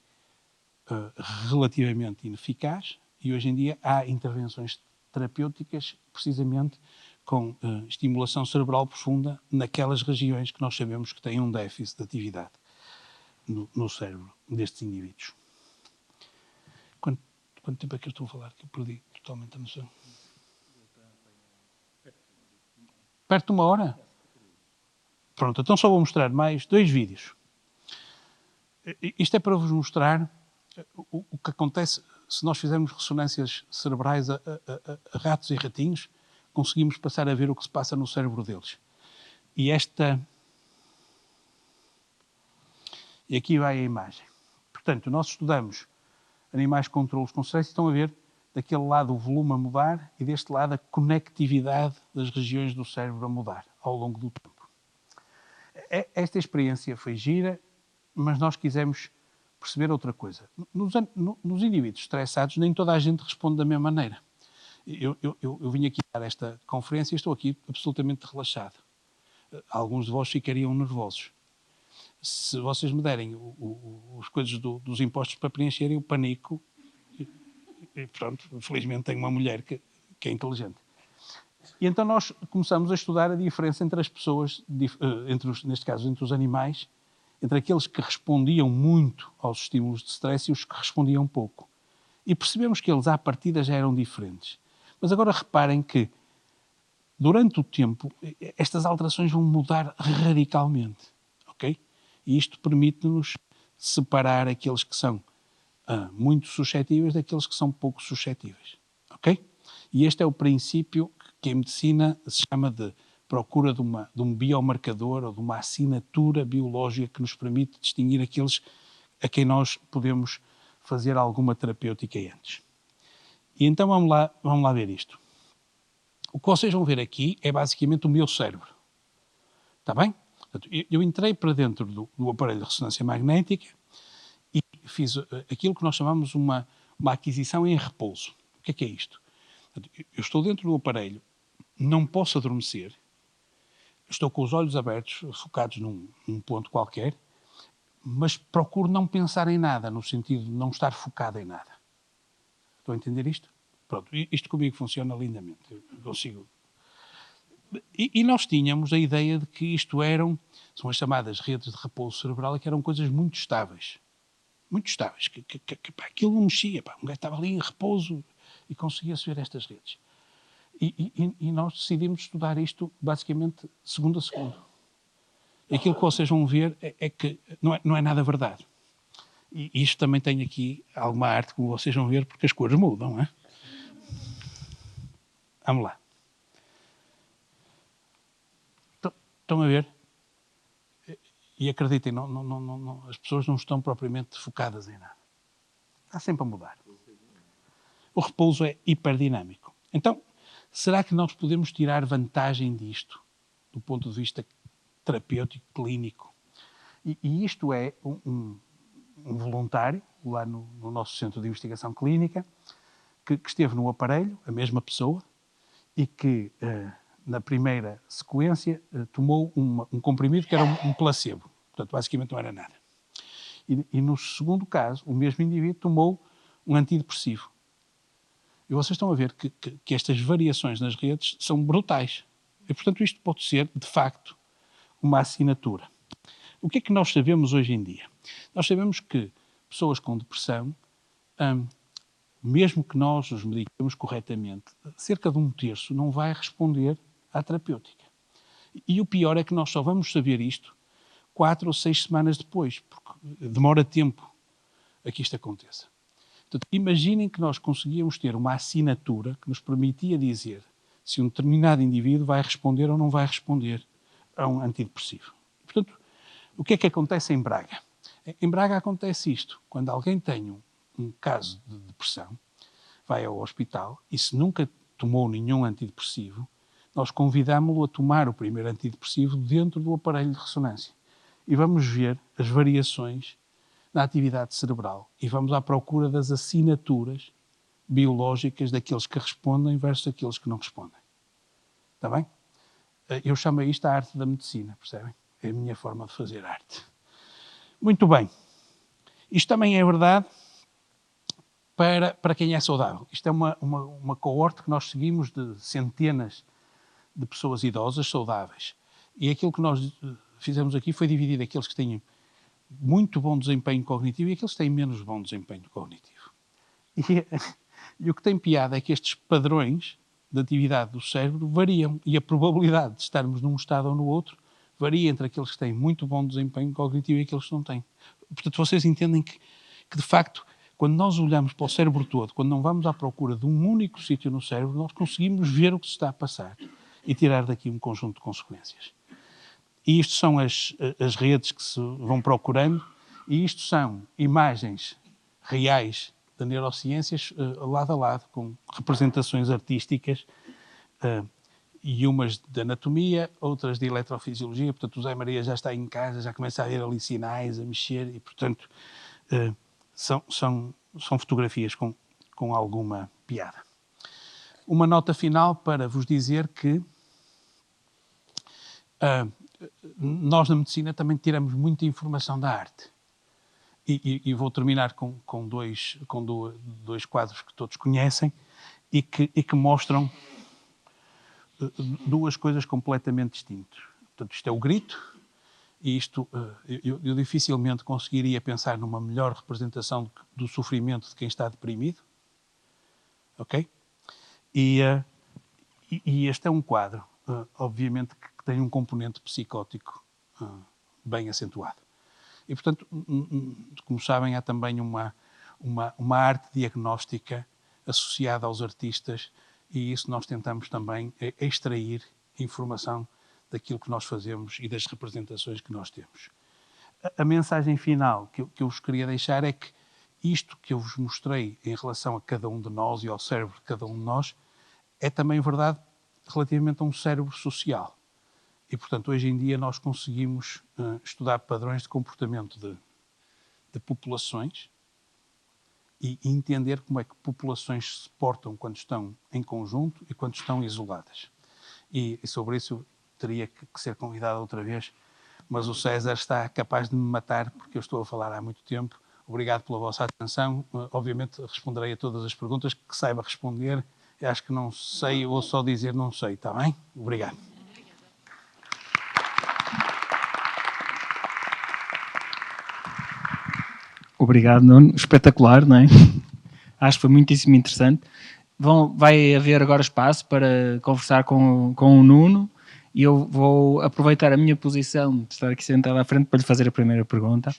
relativamente ineficaz e hoje em dia há intervenções terapêuticas precisamente com estimulação cerebral profunda naquelas regiões que nós sabemos que têm um déficit de atividade no cérebro destes indivíduos. Quanto tempo é que eu estou a falar? Que eu perdi totalmente a noção. Perto de 1 hora? Pronto, então só vou mostrar mais 2 vídeos. Isto é para vos mostrar o que acontece se nós fizermos ressonâncias cerebrais a ratos e ratinhos, conseguimos passar a ver o que se passa no cérebro deles. E aqui vai a imagem. Portanto, nós estudamos animais com controlos com stress e estão a ver daquele lado o volume a mudar e deste lado a conectividade das regiões do cérebro a mudar ao longo do tempo. Esta experiência foi gira, mas nós quisemos perceber outra coisa. Nos indivíduos estressados, nem toda a gente responde da mesma maneira. Eu vim aqui dar esta conferência e estou aqui absolutamente relaxado. Alguns de vós ficariam nervosos. Se vocês me derem os coisas dos impostos para preencherem, o panico. E pronto, felizmente tenho uma mulher que é inteligente. E então nós começamos a estudar a diferença entre as pessoas, neste caso entre os animais, entre aqueles que respondiam muito aos estímulos de stress e os que respondiam pouco. E percebemos que eles, à partida, já eram diferentes. Mas agora reparem que, durante o tempo, estas alterações vão mudar radicalmente. Ok? E isto permite-nos separar aqueles que são muito suscetíveis daqueles que são pouco suscetíveis. Ok? E este é o princípio que em medicina se chama de procura de um biomarcador ou de uma assinatura biológica que nos permite distinguir aqueles a quem nós podemos fazer alguma terapêutica antes. E então vamos lá ver isto. O que vocês vão ver aqui é basicamente o meu cérebro. Está bem? Portanto, eu entrei para dentro do aparelho de ressonância magnética e fiz aquilo que nós chamamos uma aquisição em repouso. O que é isto? Portanto, eu estou dentro do aparelho, não posso adormecer, estou com os olhos abertos, focados num ponto qualquer, mas procuro não pensar em nada, no sentido de não estar focado em nada. Estão a entender isto? Pronto, isto comigo funciona lindamente. Eu consigo. E nós tínhamos a ideia de que isto são as chamadas redes de repouso cerebral, e que eram coisas muito estáveis. Muito estáveis. Pá, aquilo não mexia. Pá. Um gajo estava ali em repouso e conseguia-se ver estas redes. E nós decidimos estudar isto basicamente segundo a segundo. Aquilo que vocês vão ver é que não é nada verdade. E isto também tem aqui alguma arte, como vocês vão ver, porque as cores mudam, não é? Vamos lá. Estão a ver? E acreditem, as pessoas não estão propriamente focadas em nada. Está sempre a mudar. O repouso é hiperdinâmico. Então, será que nós podemos tirar vantagem disto, do ponto de vista terapêutico, clínico? E isto é um voluntário, lá no nosso Centro de Investigação Clínica, que esteve no aparelho, a mesma pessoa, e que, na primeira sequência, tomou um comprimido que era um placebo. Portanto, basicamente não era nada. E no segundo caso, o mesmo indivíduo tomou um antidepressivo. E vocês estão a ver que estas variações nas redes são brutais. E, portanto, isto pode ser, de facto, uma assinatura. O que é que nós sabemos hoje em dia? Nós sabemos que pessoas com depressão, mesmo que nós os medicamos corretamente, cerca de 1/3 não vai responder à terapêutica. E o pior é que nós só vamos saber isto 4 ou 6 semanas depois, porque demora tempo a que isto aconteça. Portanto, imaginem que nós conseguíamos ter uma assinatura que nos permitia dizer se um determinado indivíduo vai responder ou não vai responder a um antidepressivo. Portanto, o que é que acontece em Braga? Em Braga acontece isto. Quando alguém tem um caso de depressão, vai ao hospital e se nunca tomou nenhum antidepressivo, nós convidamos-lo a tomar o primeiro antidepressivo dentro do aparelho de ressonância. E vamos ver as variações na atividade cerebral e vamos à procura das assinaturas biológicas daqueles que respondem versus aqueles que não respondem. Está bem? Eu chamo isto a arte da medicina, percebem? É a minha forma de fazer arte. Muito bem. Isto também é verdade para quem é saudável. Isto é uma coorte que nós seguimos de centenas de pessoas idosas saudáveis. E aquilo que nós fizemos aqui foi dividir aqueles que têm muito bom desempenho cognitivo e aqueles que têm menos bom desempenho cognitivo. E o que tem piada é que estes padrões de atividade do cérebro variam e a probabilidade de estarmos num estado ou no outro varia entre aqueles que têm muito bom desempenho cognitivo e aqueles que não têm. Portanto, vocês entendem que de facto, quando nós olhamos para o cérebro todo, quando não vamos à procura de um único sítio no cérebro, nós conseguimos ver o que se está a passar e tirar daqui um conjunto de consequências. E isto são as redes que se vão procurando e isto são imagens reais de neurociências lado a lado, com representações artísticas e umas de anatomia, outras de eletrofisiologia. Portanto, o Zé Maria já está em casa, já começa a ver ali sinais, a mexer e, portanto, são fotografias com alguma piada. Uma nota final para vos dizer que nós na medicina também tiramos muita informação da arte. E vou terminar com dois quadros que todos conhecem e que mostram duas coisas completamente distintas. Portanto, isto é o grito e isto eu dificilmente conseguiria pensar numa melhor representação do sofrimento de quem está deprimido. Ok? E este é um quadro, obviamente, que tem um componente psicótico bem acentuado. E, portanto, como sabem, há também uma arte diagnóstica associada aos artistas e isso nós tentamos também extrair informação daquilo que nós fazemos e das representações que nós temos. A mensagem final que eu vos queria deixar é que isto que eu vos mostrei em relação a cada um de nós e ao cérebro de cada um de nós é também verdade relativamente a um cérebro social. E, portanto, hoje em dia nós conseguimos estudar padrões de comportamento de populações e entender como é que populações se portam quando estão em conjunto e quando estão isoladas. E sobre isso eu teria que ser convidado outra vez, mas o César está capaz de me matar porque eu estou a falar há muito tempo. Obrigado pela vossa atenção. Obviamente responderei a todas as perguntas que saiba responder. Eu acho que não sei, ou só dizer não sei, está bem? Obrigado. Obrigado, Nuno. Espetacular, não é? Acho que foi muitíssimo interessante. Vai haver agora espaço para conversar com o Nuno e eu vou aproveitar a minha posição de estar aqui sentado à frente para lhe fazer a primeira pergunta,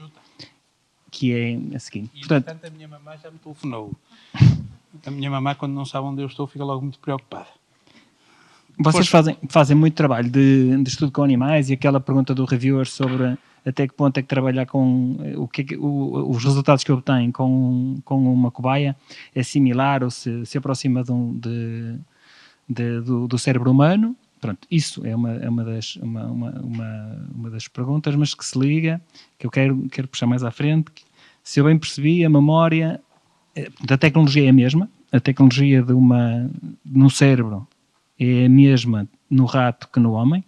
que é a seguinte. E, portanto, a minha mamã já me telefonou. A minha mamã, quando não sabe onde eu estou, fica logo muito preocupada. Vocês fazem muito trabalho de estudo com animais e aquela pergunta do reviewer sobre até que ponto é que trabalhar com os resultados que obtém com uma cobaia é similar ou se aproxima do cérebro humano. Pronto, isso é uma das perguntas, mas que se liga, que eu quero puxar mais à frente. Se eu bem percebi, a memória da tecnologia é a mesma, a tecnologia no cérebro é a mesma no rato que no homem.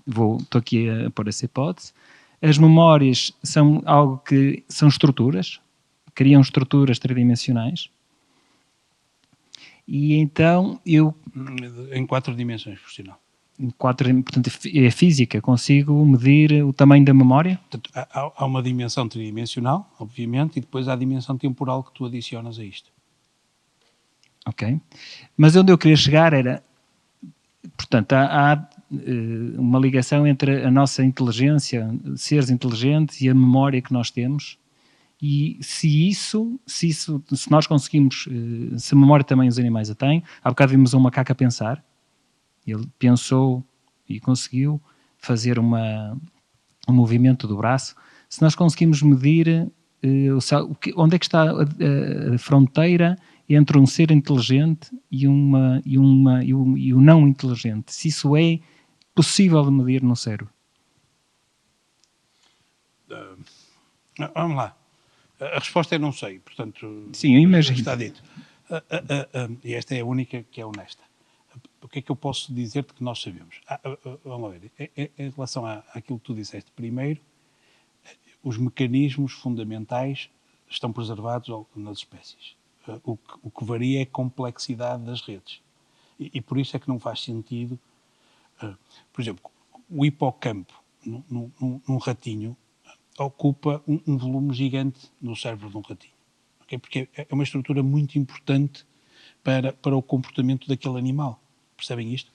Estou aqui a pôr essa hipótese. As memórias são algo que são estruturas, criam estruturas tridimensionais. E então eu... Em 4 dimensões, por sinal. Portanto, é física, consigo medir o tamanho da memória? Portanto, há uma dimensão tridimensional, obviamente, e depois há a dimensão temporal que tu adicionas a isto. Ok. Mas onde eu queria chegar era... Portanto, há uma ligação entre a nossa inteligência, seres inteligentes, e a memória que nós temos. E se nós conseguimos... Se a memória também os animais a têm... Há bocado vimos um macaco a pensar. Ele pensou e conseguiu fazer um movimento do braço. Se nós conseguimos medir onde é que está a fronteira entre um ser inteligente e o não inteligente, se isso é possível de medir no cérebro. Vamos lá. A resposta é não sei, portanto... Sim, eu imagino. Está dito. E esta é a única que é honesta. O que é que eu posso dizer-te que nós sabemos? Vamos lá ver. Em relação àquilo que tu disseste primeiro, os mecanismos fundamentais estão preservados nas espécies. O que varia é a complexidade das redes. E por isso é que não faz sentido... por exemplo, o hipocampo num ratinho ocupa um volume gigante no cérebro de um ratinho. Okay? Porque é uma estrutura muito importante para o comportamento daquele animal. Percebem isto?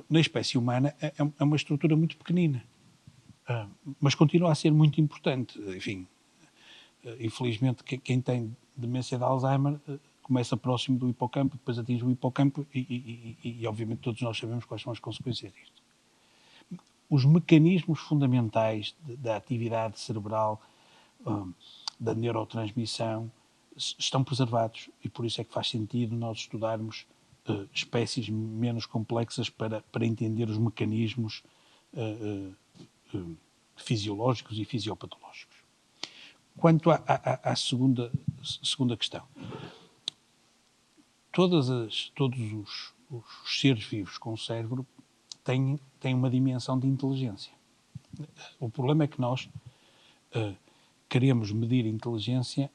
Na espécie humana é uma estrutura muito pequenina, mas continua a ser muito importante. Enfim, infelizmente, quem tem demência de Alzheimer começa próximo do hipocampo, depois atinge o hipocampo e obviamente todos nós sabemos quais são as consequências disto. Os mecanismos fundamentais da atividade cerebral, da neurotransmissão, estão preservados e por isso é que faz sentido nós estudarmos espécies menos complexas para entender os mecanismos fisiológicos e fisiopatológicos. Quanto à segunda questão, todos os seres vivos com cérebro têm uma dimensão de inteligência. O problema é que nós queremos medir inteligência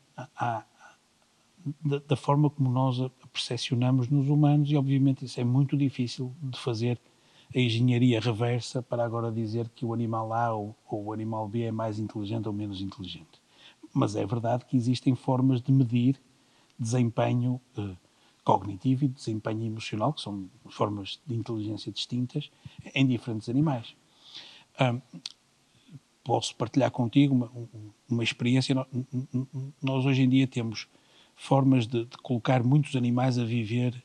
da forma como nós a percepcionamos nos humanos e, obviamente, isso é muito difícil de fazer a engenharia reversa para agora dizer que o animal A ou o animal B é mais inteligente ou menos inteligente. Mas é verdade que existem formas de medir desempenho cognitivo e desempenho emocional, que são formas de inteligência distintas, em diferentes animais. Posso partilhar contigo uma experiência. Nós hoje em dia temos formas de colocar muitos animais a viver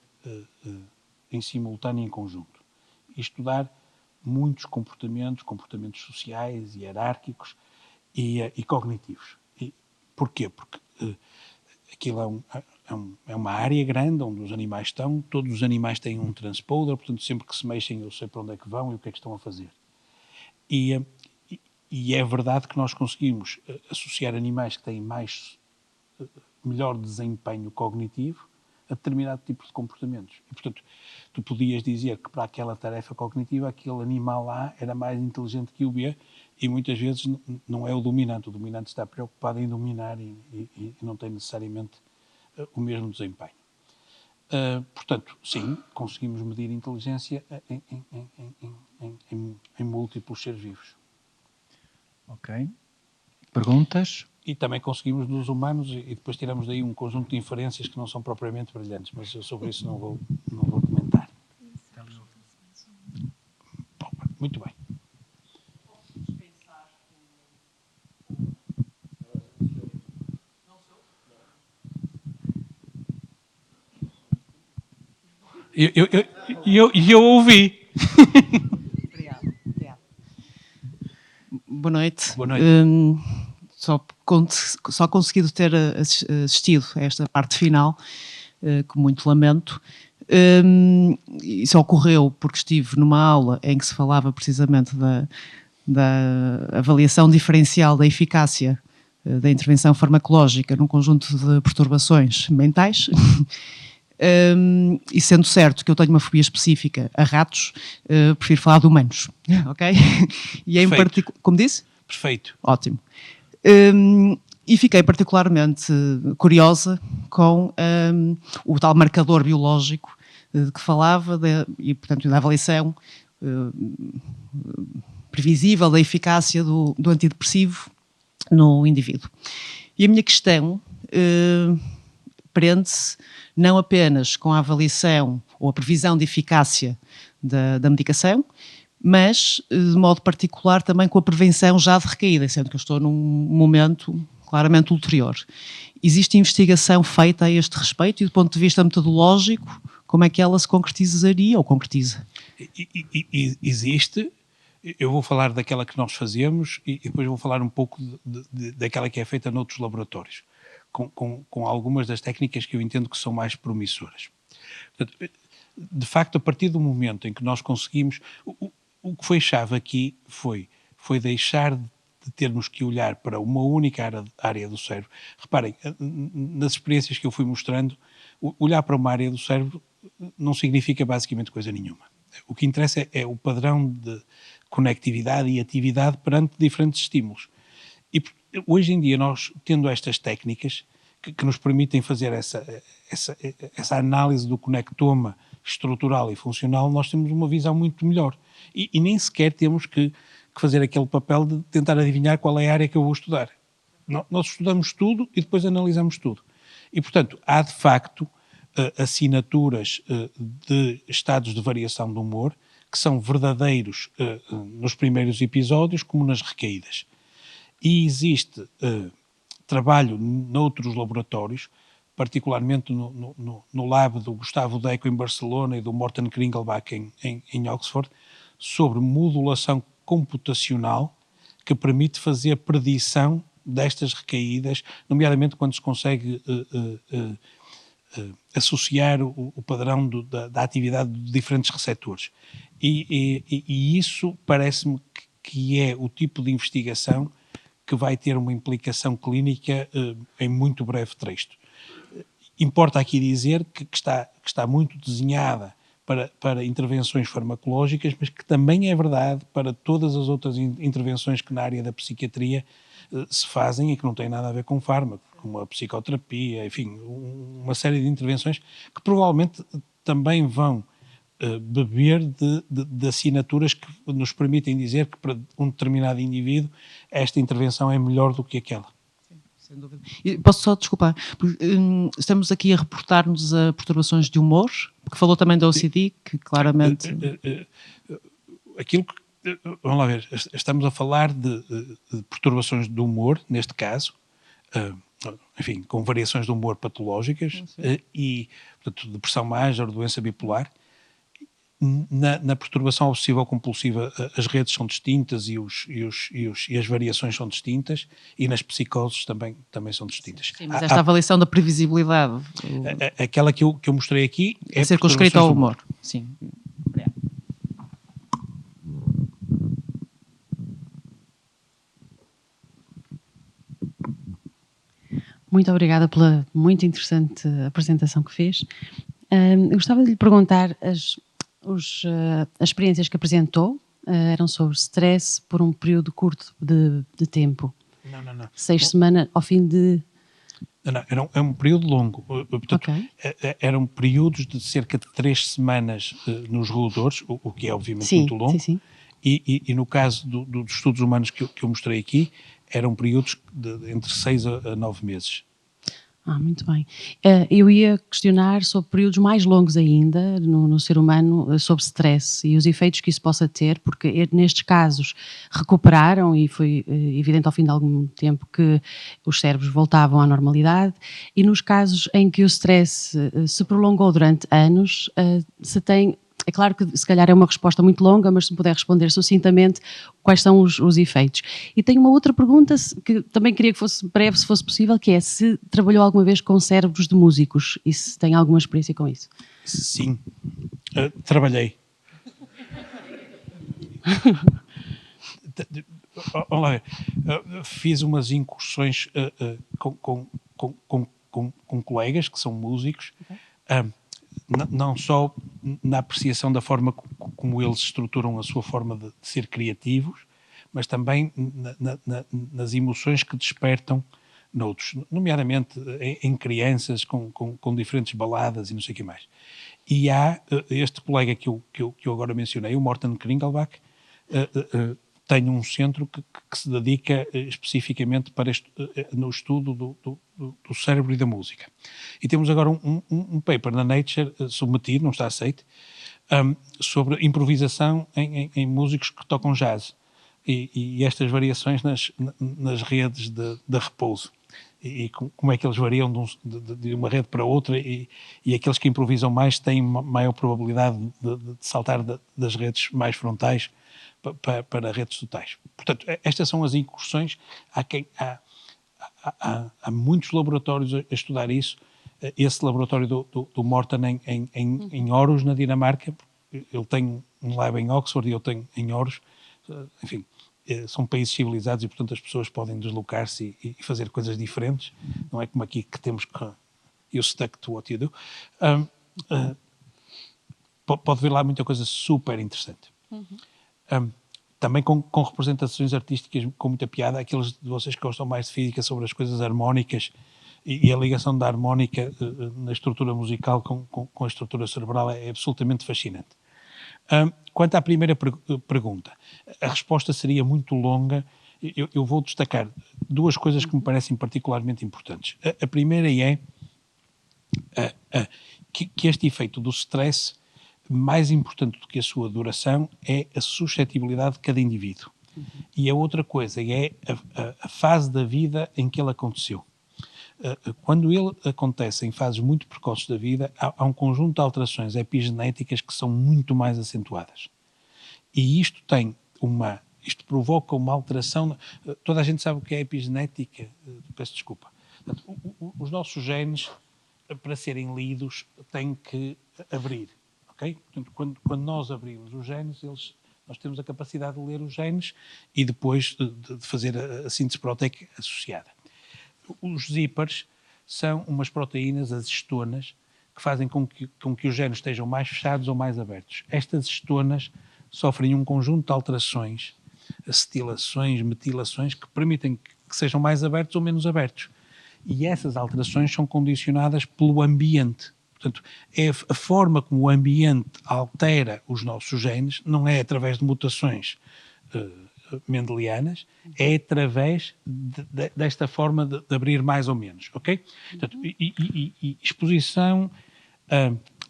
em simultâneo, em conjunto. E estudar muitos comportamentos sociais, hierárquicos e cognitivos. Porquê? Porque aquilo é uma área grande onde os animais estão, todos os animais têm um transponder, portanto sempre que se mexem eu sei para onde é que vão e o que é que estão a fazer. E é verdade que nós conseguimos associar animais que têm melhor desempenho cognitivo a determinado tipo de comportamentos. E, portanto, tu podias dizer que para aquela tarefa cognitiva aquele animal lá era mais inteligente que o B e muitas vezes não é o dominante está preocupado em dominar e não tem necessariamente o mesmo desempenho. Portanto, sim, conseguimos medir inteligência em múltiplos seres vivos. Ok. Perguntas? E também conseguimos dos humanos e depois tiramos daí um conjunto de inferências que não são propriamente brilhantes, mas eu sobre isso não vou comentar. Bom, muito bem. Eu ouvi. Obrigada. Boa noite. Boa noite. Só conseguido ter assistido a esta parte final, com muito lamento. Isso ocorreu porque estive numa aula em que se falava precisamente da avaliação diferencial da eficácia da intervenção farmacológica num conjunto de perturbações mentais. E sendo certo que eu tenho uma fobia específica a ratos, prefiro falar de humanos, ok? E em particular, como disse? Perfeito. Ótimo. E fiquei particularmente curiosa com o tal marcador biológico de que falava e, portanto, da avaliação previsível da eficácia do antidepressivo no indivíduo. E a minha questão prende-se não apenas com a avaliação ou a previsão de eficácia da medicação, mas de modo particular também com a prevenção já de recaída, sendo que eu estou num momento claramente ulterior. Existe investigação feita a este respeito e do ponto de vista metodológico, como é que ela se concretizaria ou concretiza? Existe. Eu vou falar daquela que nós fazemos e depois vou falar um pouco daquela que é feita noutros laboratórios, com algumas das técnicas que eu entendo que são mais promissoras. Portanto, de facto, a partir do momento em que nós conseguimos... O que foi chave aqui foi deixar de termos que olhar para uma única área do cérebro. Reparem, nas experiências que eu fui mostrando, olhar para uma área do cérebro não significa basicamente coisa nenhuma. O que interessa é o padrão de conectividade e atividade perante diferentes estímulos. E hoje em dia, nós, tendo estas técnicas que nos permitem fazer essa análise do conectoma estrutural e funcional, nós temos uma visão muito melhor. E nem sequer temos que fazer aquele papel de tentar adivinhar qual é a área que eu vou estudar. Nós estudamos tudo e depois analisamos tudo. E, portanto, há de facto assinaturas de estados de variação do humor que são verdadeiros nos primeiros episódios como nas recaídas. E existe trabalho noutros laboratórios, particularmente no lab do Gustavo Deco em Barcelona e do Morten Kringelbach em Oxford, sobre modulação computacional que permite fazer predição destas recaídas, nomeadamente quando se consegue associar o padrão da atividade de diferentes receptores. E isso parece-me que é o tipo de investigação que vai ter uma implicação clínica em muito breve trecho. Importa aqui dizer que está muito desenhada para intervenções farmacológicas, mas que também é verdade para todas as outras intervenções que na área da psiquiatria se fazem e que não têm nada a ver com fármaco, como a psicoterapia, enfim, uma série de intervenções que provavelmente também vão beber de assinaturas que nos permitem dizer que para um determinado indivíduo esta intervenção é melhor do que aquela. Sem dúvida. E posso só desculpar, porque, estamos aqui a reportar-nos a perturbações de humor, porque falou também da OCD, que claramente... Aquilo que, vamos lá ver, estamos a falar de perturbações do humor, neste caso, enfim, com variações de humor patológicas e, portanto, depressão major, doença bipolar, Na perturbação obsessivo-compulsiva as redes são distintas e as variações são distintas, e nas psicoses também são distintas. Sim, mas esta avaliação da previsibilidade Aquela que eu mostrei aqui é circunscrita ao perturbações do humor. Sim. Muito obrigada pela muito interessante apresentação que fez. Eu gostava de lhe perguntar, as experiências que apresentou eram sobre stress por um período curto de tempo. Não. 6 semanas ao fim de... Não, é um período longo. Portanto, Ok. Eram períodos de cerca de 3 semanas nos roedores, o que é obviamente Sim, muito longo. sim. E no caso dos estudos humanos que eu mostrei aqui, eram períodos entre 6 a 9 meses. Muito bem. Eu ia questionar sobre períodos mais longos ainda no ser humano, sobre stress e os efeitos que isso possa ter, porque nestes casos recuperaram e foi evidente ao fim de algum tempo que os cérebros voltavam à normalidade, e nos casos em que o stress se prolongou durante anos, se tem... É claro que se calhar é uma resposta muito longa, mas se me puder responder sucintamente quais são os efeitos. E tenho uma outra pergunta que também queria que fosse breve, se fosse possível, que é se trabalhou alguma vez com cérebros de músicos e se tem alguma experiência com isso. Sim, trabalhei. Olha, fiz umas incursões com colegas que são músicos, não só na apreciação da forma como eles estruturam a sua forma de ser criativos, mas também nas emoções que despertam noutros, nomeadamente em crianças com diferentes baladas e não sei o que mais. E há este colega que eu agora mencionei, o Morten Kringelbach, tem um centro que se dedica especificamente para no estudo do cérebro e da música. E temos agora um paper na Nature submetido, não está aceito, sobre improvisação em músicos que tocam jazz e estas variações nas redes de repouso. E como é que eles variam de uma rede para outra, e aqueles que improvisam mais têm maior probabilidade de saltar das redes mais frontais para redes totais. Portanto, estas são as incursões. Há muitos laboratórios a estudar isso. Esse laboratório do Morten em Aarhus, na Dinamarca, ele tem um lab em Oxford e eu tenho em Aarhus. Enfim, são países civilizados e, portanto, as pessoas podem deslocar-se e fazer coisas diferentes. Não é como aqui que temos que you stuck to what you do. Pode ver lá muita coisa super interessante. Também com representações artísticas com muita piada, aqueles de vocês que gostam mais de física, sobre as coisas harmónicas e a ligação da harmónica na estrutura musical com a estrutura cerebral é absolutamente fascinante. Quanto à primeira pergunta, a resposta seria muito longa. Eu vou destacar duas coisas que me parecem particularmente importantes. A primeira é que este efeito do stress, mais importante do que a sua duração, é a suscetibilidade de cada indivíduo. E a outra coisa é a fase da vida em que ele aconteceu. Quando ele acontece em fases muito precoces da vida, há um conjunto de alterações epigenéticas que são muito mais acentuadas. E isto provoca uma alteração. Toda a gente sabe o que é epigenética. Peço desculpa. Portanto, os nossos genes, para serem lidos, têm que abrir. Okay? Portanto, quando nós abrimos os genes, nós temos a capacidade de ler os genes e depois de fazer a síntese proteica associada. Os zippers são umas proteínas, as histonas, que fazem com que os genes estejam mais fechados ou mais abertos. Estas histonas sofrem um conjunto de alterações, acetilações, metilações, que permitem que sejam mais abertos ou menos abertos. E essas alterações são condicionadas pelo ambiente. Portanto, é a forma como o ambiente altera os nossos genes, não é através de mutações mendelianas, é através desta forma de abrir mais ou menos, ok? Portanto, e exposição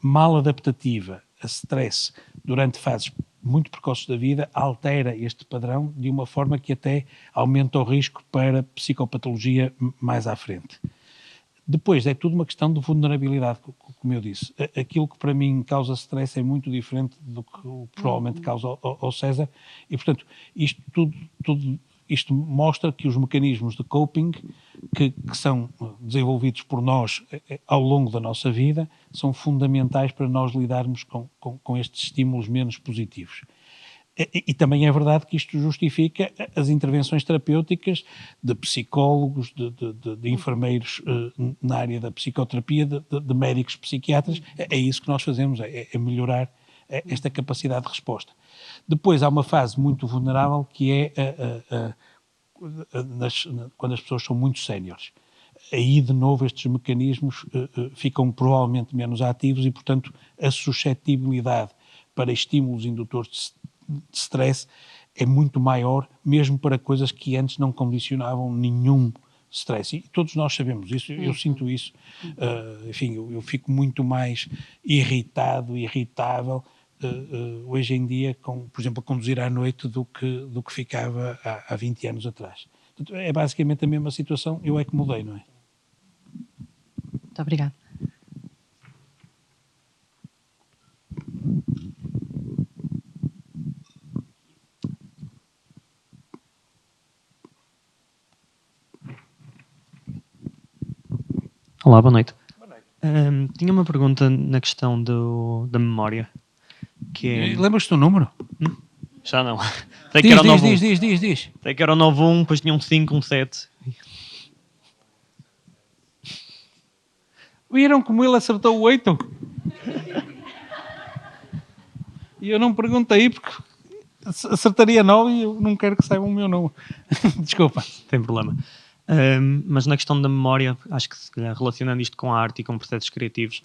mal adaptativa a stress durante fases muito precoces da vida altera este padrão de uma forma que até aumenta o risco para psicopatologia mais à frente. Depois, é tudo uma questão de vulnerabilidade, como eu disse. Aquilo que para mim causa stress é muito diferente do que provavelmente causa ao César, e portanto, isto mostra que os mecanismos de coping que são desenvolvidos por nós ao longo da nossa vida são fundamentais para nós lidarmos com estes estímulos menos positivos. E também é verdade que isto justifica as intervenções terapêuticas de psicólogos, de enfermeiros na área da psicoterapia, de médicos psiquiatras. É isso que nós fazemos, é melhorar esta capacidade de resposta. Depois há uma fase muito vulnerável que é quando as pessoas são muito séniores. Aí, de novo, estes mecanismos ficam provavelmente menos ativos e, portanto, a suscetibilidade para estímulos indutores de stress é muito maior, mesmo para coisas que antes não condicionavam nenhum stress. E todos nós sabemos isso, eu sinto isso. Enfim, eu fico muito mais irritado, irritável, hoje em dia, por exemplo, a conduzir à noite do que ficava há 20 anos atrás. Portanto, é basicamente a mesma situação, eu é que mudei, não é? Muito obrigada. Olá, boa noite. Tinha uma pergunta na questão da memória. Que é... Lembras-te do número? Já não. Até que era o 91. Diz. Até que era o 91, depois tinha um 5, um 7. Viram como ele acertou o 8? E eu não perguntei porque acertaria 9 e eu não quero que saibam o meu número. Desculpa. Tem problema. Mas na questão da memória, acho que se calhar relacionando isto com a arte e com processos criativos,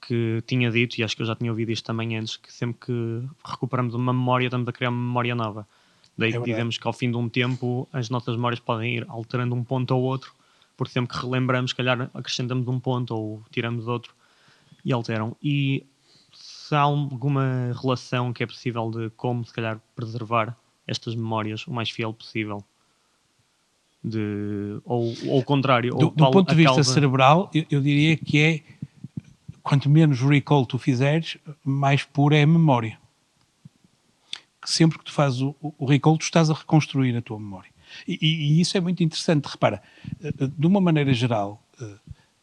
que tinha dito, e acho que eu já tinha ouvido isto também antes, que sempre que recuperamos uma memória estamos a criar uma memória nova. Daí que dizemos que ao fim de um tempo as nossas memórias podem ir alterando um ponto ou outro, porque sempre que relembramos, se calhar acrescentamos um ponto ou tiramos outro e alteram. E se há alguma relação que é possível de como, se calhar, preservar estas memórias o mais fiel possível? Ou o contrário? Do ponto de vista cerebral, eu diria que é, quanto menos recall tu fizeres, mais pura é a memória. Sempre que tu fazes o recall, tu estás a reconstruir a tua memória. E isso é muito interessante. Repara, de uma maneira geral,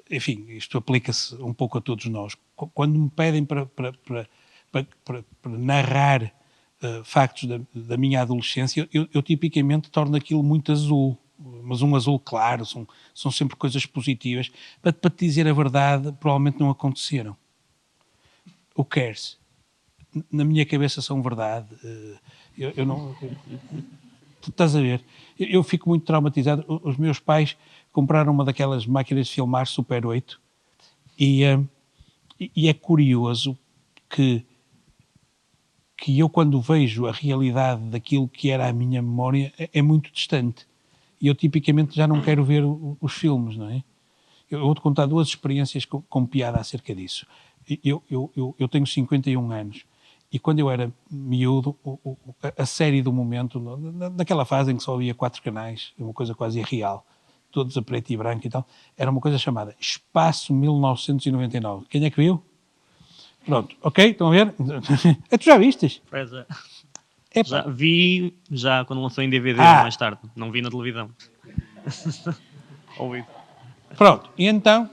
enfim, isto aplica-se um pouco a todos nós. Quando me pedem para narrar factos da minha adolescência, eu tipicamente torno aquilo muito azul. Mas um azul claro, são sempre coisas positivas. Para te dizer a verdade, provavelmente não aconteceram. Who cares? Na minha cabeça são verdade. Eu não... Tu estás a ver? Eu fico muito traumatizado. Os meus pais compraram uma daquelas máquinas de filmar Super 8 e é curioso que eu, quando vejo a realidade daquilo que era a minha memória, é muito distante. E eu tipicamente já não quero ver os filmes, não é? Eu vou-te contar duas experiências com piada acerca disso. Eu tenho 51 anos e quando eu era miúdo, a série do momento, naquela fase em que só havia 4 canais, uma coisa quase irreal, todos a preto e branco e tal, era uma coisa chamada Espaço 1999. Quem é que viu? Pronto, ok, estão a ver? Tu já vistes? Já vi quando lançou em DVD mais tarde, não vi na televisão. Ouvi. Pronto, e então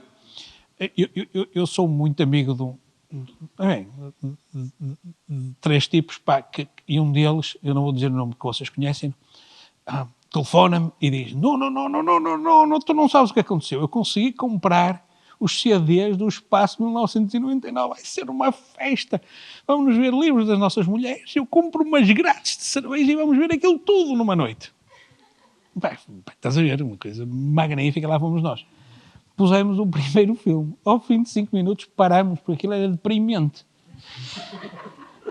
eu sou muito amigo de 3 tipos, e um deles, eu não vou dizer o nome que vocês conhecem, telefona-me e diz: não, tu não sabes o que aconteceu, eu consegui comprar os CDs do Espaço 1999, vai ser uma festa, vamos ver livros das nossas mulheres, eu compro umas grátis de cerveja e vamos ver aquilo tudo numa noite. Bem, estás a ver, uma coisa magnífica, lá fomos nós. Pusemos o primeiro filme, ao fim de 5 minutos paramos, porque aquilo era deprimente.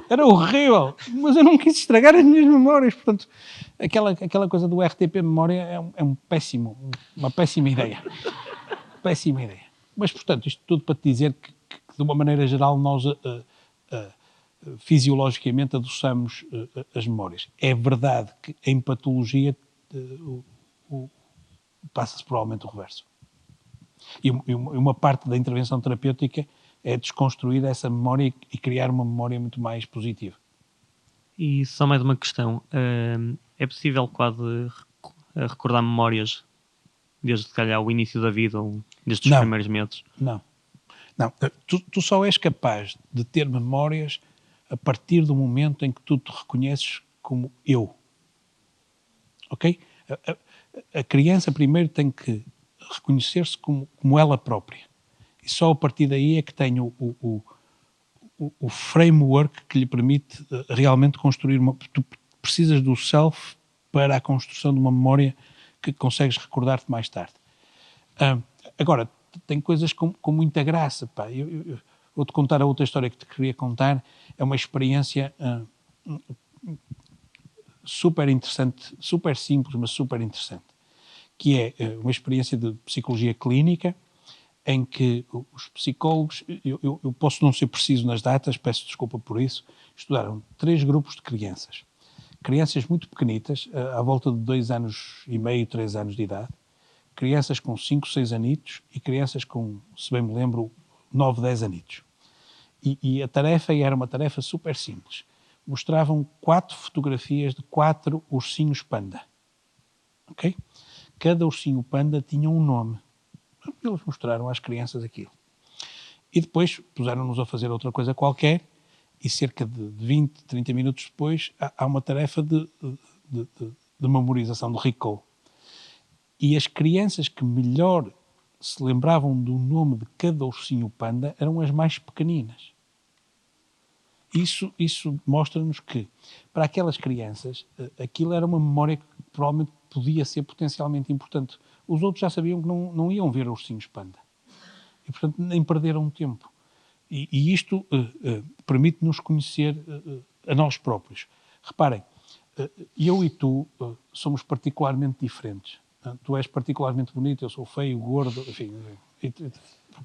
Era horrível, mas eu não quis estragar as minhas memórias, portanto, aquela coisa do RTP Memória é uma péssima ideia. Péssima ideia. Mas, portanto, isto tudo para te dizer que de uma maneira geral, nós fisiologicamente adoçamos as memórias. É verdade que em patologia passa-se provavelmente o reverso. E uma parte da intervenção terapêutica é desconstruir essa memória e criar uma memória muito mais positiva. E só mais uma questão. É possível quase recordar memórias desde, se calhar, o início da vida ou desde os Não. primeiros meses? Não. Tu só és capaz de ter memórias a partir do momento em que tu te reconheces como eu. Ok? A criança primeiro tem que reconhecer-se como ela própria. E só a partir daí é que tem o framework que lhe permite realmente construir uma... Tu precisas do self para a construção de uma memória que consegues recordar-te mais tarde. Agora, tem coisas com muita graça. Pá. Eu vou-te contar a outra história que te queria contar. É uma experiência super interessante, super simples, mas super interessante, que é uma experiência de psicologia clínica em que os psicólogos, eu posso não ser preciso nas datas, peço desculpa por isso, estudaram 3 grupos de crianças. Crianças muito pequenitas, à volta de 2 anos e meio, 3 anos de idade, crianças com 5, 6 anitos e crianças com, se bem me lembro, 9, 10 anitos. E a tarefa era uma tarefa super simples. Mostravam 4 fotografias de 4 ursinhos panda. Ok? Cada ursinho panda tinha um nome. Eles mostraram às crianças aquilo. E depois puseram-nos a fazer outra coisa qualquer e cerca de 20, 30 minutos depois há uma tarefa de memorização, de recall. E as crianças que melhor se lembravam do nome de cada ursinho panda eram as mais pequeninas. Isso mostra-nos que, para aquelas crianças, aquilo era uma memória que provavelmente podia ser potencialmente importante. Os outros já sabiam que não iam ver ursinhos panda. E, portanto, nem perderam tempo. E isto permite-nos conhecer a nós próprios. Reparem, eu e tu somos particularmente diferentes. Tu és particularmente bonito, eu sou feio, gordo, enfim.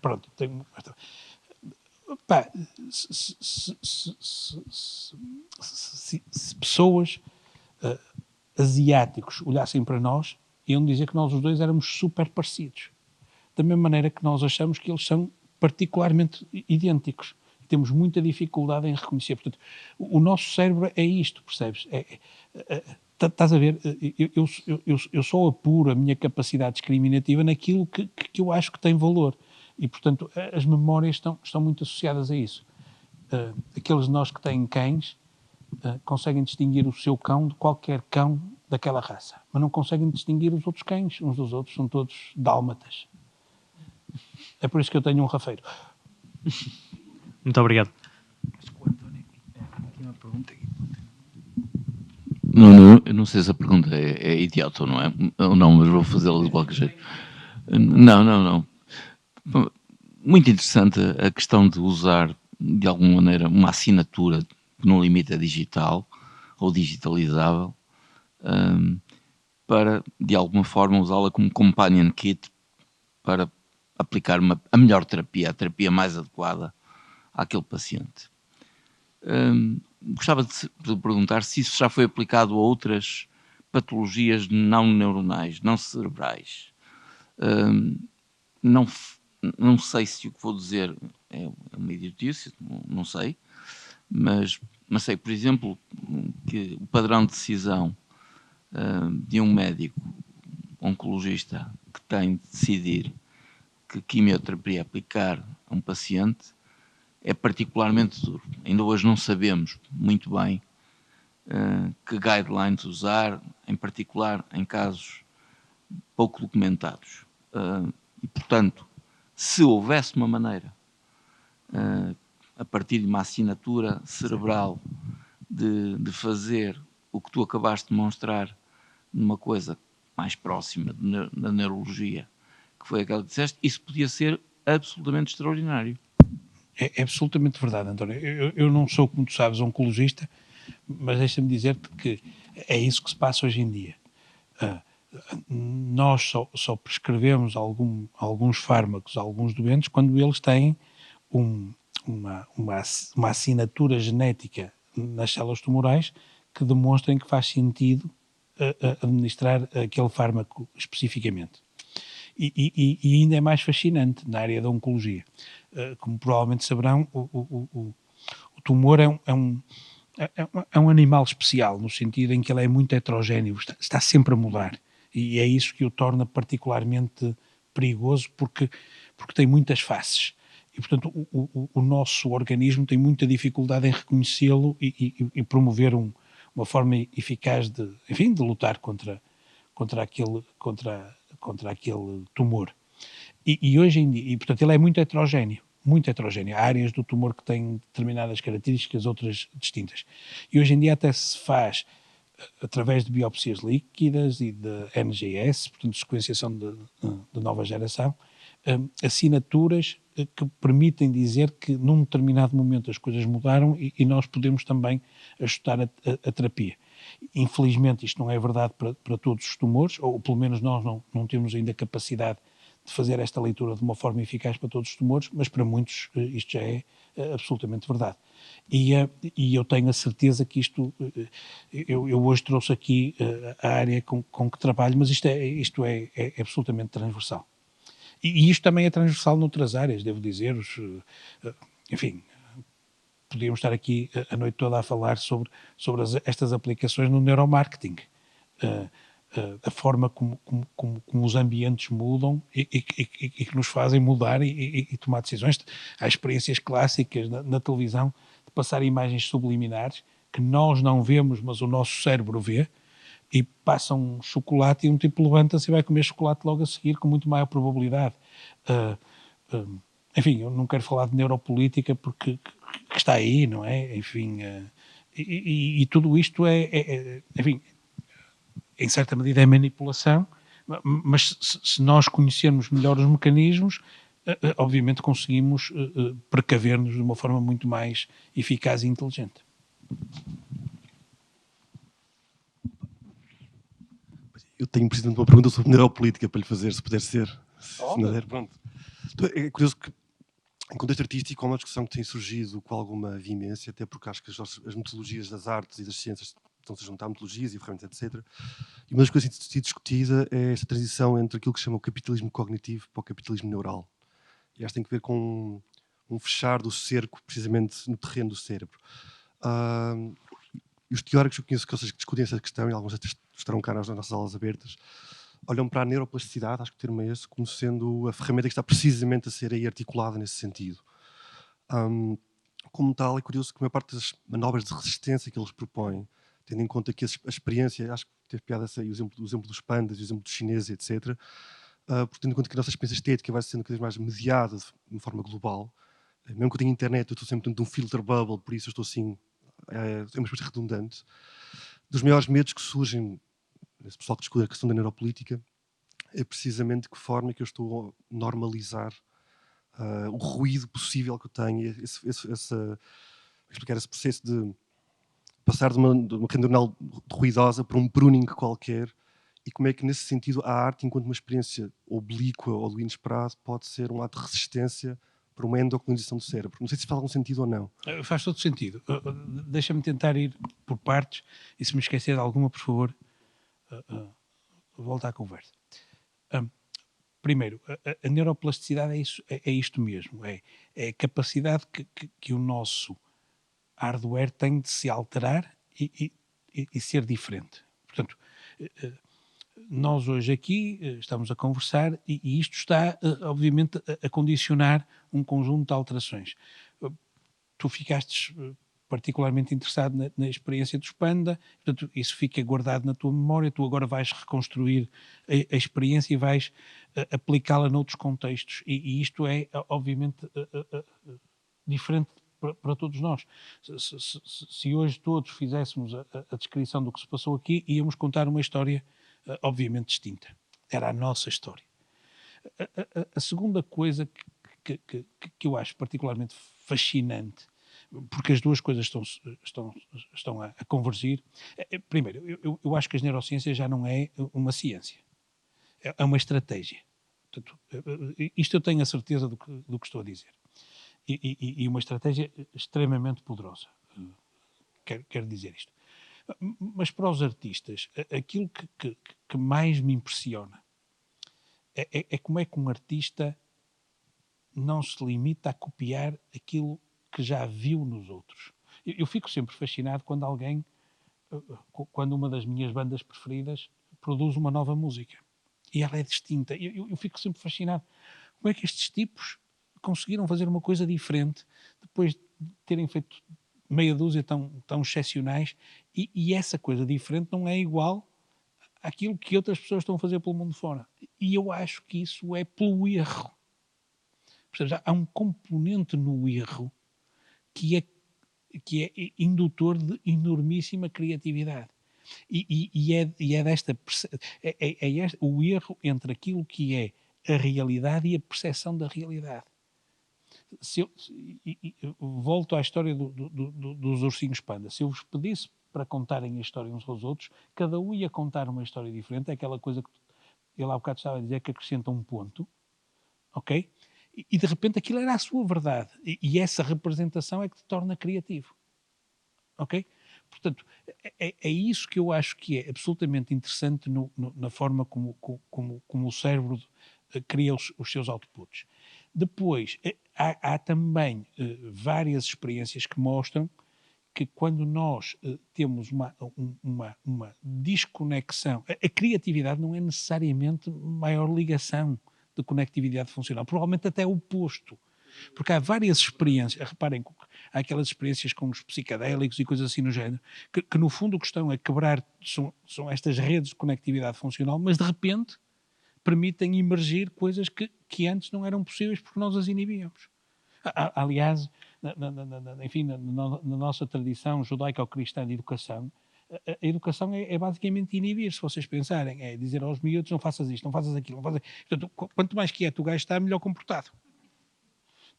Pronto, tenho... Pá, se pessoas asiáticos olhassem para nós, iam dizer que nós os dois éramos super parecidos. Da mesma maneira que nós achamos que eles são particularmente idênticos. Temos muita dificuldade em reconhecer. Portanto, o nosso cérebro é isto, percebes? Estás a ver? Eu só apuro a minha capacidade discriminativa naquilo que eu acho que tem valor. E, portanto, as memórias estão muito associadas a isso. Aqueles de nós que têm cães conseguem distinguir o seu cão de qualquer cão daquela raça, mas não conseguem distinguir os outros cães uns dos outros, são todos dálmatas. É por isso que eu tenho um rafeiro. Muito obrigado. Não, eu não sei se a pergunta é idiota ou não é, ou não, mas vou fazê-la de qualquer jeito. Não. Muito interessante a questão de usar, de alguma maneira, uma assinatura que no limite é digital ou digitalizável, para, de alguma forma, usá-la como companion kit para aplicar a melhor terapia, a terapia mais adequada àquele paciente. Gostava de perguntar se isso já foi aplicado a outras patologias não neuronais, não cerebrais. Não sei se o que vou dizer é uma idiotice, não sei, mas sei, por exemplo, que o padrão de decisão de um médico oncologista que tem de decidir que quimioterapia aplicar a um paciente é particularmente duro. Ainda hoje não sabemos muito bem que guidelines usar, em particular em casos pouco documentados. E, portanto, se houvesse uma maneira, a partir de uma assinatura cerebral, de fazer o que tu acabaste de demonstrar numa coisa mais próxima da neurologia, que foi aquela que disseste, isso podia ser absolutamente extraordinário. É absolutamente verdade, António. Eu não sou, como tu sabes, oncologista, mas deixa-me dizer-te que é isso que se passa hoje em dia. Nós só prescrevemos alguns fármacos a alguns doentes quando eles têm uma assinatura genética nas células tumorais que demonstrem que faz sentido administrar aquele fármaco especificamente. E ainda é mais fascinante na área da oncologia. Como provavelmente saberão, o tumor é um animal especial, no sentido em que ele é muito heterogéneo, está sempre a mudar. E é isso que o torna particularmente perigoso, porque tem muitas faces. E, portanto, o nosso organismo tem muita dificuldade em reconhecê-lo e promover uma forma eficaz de lutar contra aquele tumor. E hoje em dia, portanto, ele é muito heterogéneo. Muito heterogéneo. Há áreas do tumor que têm determinadas características, outras distintas. E hoje em dia até se faz através de biópsias líquidas e de NGS, portanto, sequenciação de nova geração, assinaturas que permitem dizer que num determinado momento as coisas mudaram e nós podemos também ajustar a terapia. Infelizmente isto não é verdade para todos os tumores, ou pelo menos nós não temos ainda capacidade de fazer esta leitura de uma forma eficaz para todos os tumores, mas para muitos isto já é absolutamente verdade. E eu tenho a certeza que isto, eu hoje trouxe aqui a área com que trabalho, mas isto é absolutamente transversal. E isto também é transversal noutras áreas, devo dizer, enfim, podíamos estar aqui a noite toda a falar sobre estas aplicações no neuromarketing. A forma como os ambientes mudam e que nos fazem mudar e tomar decisões. Há experiências clássicas na televisão de passar imagens subliminares que nós não vemos, mas o nosso cérebro vê, e passa um chocolate e um tipo levanta-se e vai comer chocolate logo a seguir com muito maior probabilidade. Enfim, eu não quero falar de neuropolítica porque que está aí, não é? Enfim, e tudo isto enfim, em certa medida é manipulação, mas se nós conhecermos melhor os mecanismos, obviamente conseguimos precaver-nos de uma forma muito mais eficaz e inteligente. Eu tenho precisamente uma pergunta sobre neuropolítica para lhe fazer, se puder ser. Se não der, pronto. É curioso que, em contexto artístico, há uma discussão que tem surgido com alguma veemência, até porque acho que as metodologias das artes e das ciências estão-se a juntar, metodologias e ferramentas, etc. E uma das coisas que tem sido discutida é esta transição entre aquilo que se chama o capitalismo cognitivo para o capitalismo neural. E acho que tem que ver com um fechar do cerco, precisamente no terreno do cérebro. E os teóricos que eu conheço que discutem essa questão, e alguns estarão cá nas nossas aulas abertas, olham para a neuroplasticidade, acho que o termo é esse, como sendo a ferramenta que está precisamente a ser aí articulada nesse sentido. Como tal, é curioso que a maior parte das manobras de resistência que eles propõem, tendo em conta que a experiência, acho que teve piada o exemplo dos pandas, o exemplo dos chineses, etc., tendo em conta que a nossa experiência estética vai sendo cada vez mais mediada de uma forma global, mesmo que eu tenha internet, eu estou sempre dentro de um filter bubble, por isso eu estou assim, é uma espécie redundante. Dos maiores medos que surgem nesse pessoal que discute a questão da neuropolítica é precisamente de que forma é que eu estou a normalizar o ruído possível que eu tenho, explicar esse processo de passar de uma rede neuronal ruidosa para um pruning qualquer, e como é que nesse sentido a arte, enquanto uma experiência oblíqua ou do inesperado, pode ser um ato de resistência para uma endocrinização do cérebro. Não sei se faz algum sentido ou não. Faz todo sentido. Deixa-me tentar ir por partes, e se me esquecer de alguma, por favor, volta à conversa. Primeiro, a neuroplasticidade é isto mesmo, é a capacidade que o nosso hardware tem de se alterar e ser diferente. Portanto, nós hoje aqui estamos a conversar e isto está, obviamente, a condicionar um conjunto de alterações. Tu ficaste particularmente interessado na experiência dos panda, portanto, isso fica guardado na tua memória, tu agora vais reconstruir a experiência e vais aplicá-la noutros contextos, e isto é, obviamente, diferente para todos nós. Se hoje todos fizéssemos a descrição do que se passou aqui, íamos contar uma história obviamente distinta. Era a nossa história. A segunda coisa que eu acho particularmente fascinante, porque as duas coisas estão a convergir. Primeiro, eu acho que as neurociências já não é uma ciência, é uma estratégia. Portanto, isto eu tenho a certeza do que estou a dizer. E uma estratégia extremamente poderosa. Quero dizer isto. Mas para os artistas, aquilo que mais me impressiona é como é que um artista não se limita a copiar aquilo que já viu nos outros. Eu fico sempre fascinado quando quando uma das minhas bandas preferidas produz uma nova música e ela é distinta. Eu fico sempre fascinado. Como é que estes tipos conseguiram fazer uma coisa diferente depois de terem feito meia dúzia tão excepcionais e essa coisa diferente não é igual àquilo que outras pessoas estão a fazer pelo mundo fora. E eu acho que isso é pelo erro. Portanto, há um componente no erro que é indutor de enormíssima criatividade. E é desta o erro entre aquilo que é a realidade e a percepção da realidade. Volto à história dos ursinhos panda. Se eu vos pedisse para contarem a história uns aos outros, cada um ia contar uma história diferente. É aquela coisa que ele há bocado estava a dizer, que acrescenta um ponto, ok? E de repente aquilo era a sua verdade. E essa representação é que te torna criativo. Ok? Portanto, é isso que eu acho que é absolutamente interessante na forma como o cérebro cria os seus outputs. Depois, há também várias experiências que mostram que quando nós temos uma desconexão, a criatividade não é necessariamente maior ligação de conectividade funcional, provavelmente até o oposto. Porque há várias experiências, reparem, há aquelas experiências com os psicadélicos e coisas assim no género, que no fundo o que estão a quebrar são estas redes de conectividade funcional, mas de repente permitem emergir coisas que antes não eram possíveis porque nós as inibíamos. Aliás, enfim, na nossa tradição judaico-cristã de educação, a educação é basicamente inibir, se vocês pensarem, é dizer aos miúdos não faças isto, não faças aquilo, não faças... Portanto, quanto mais quieto o gajo está, melhor comportado.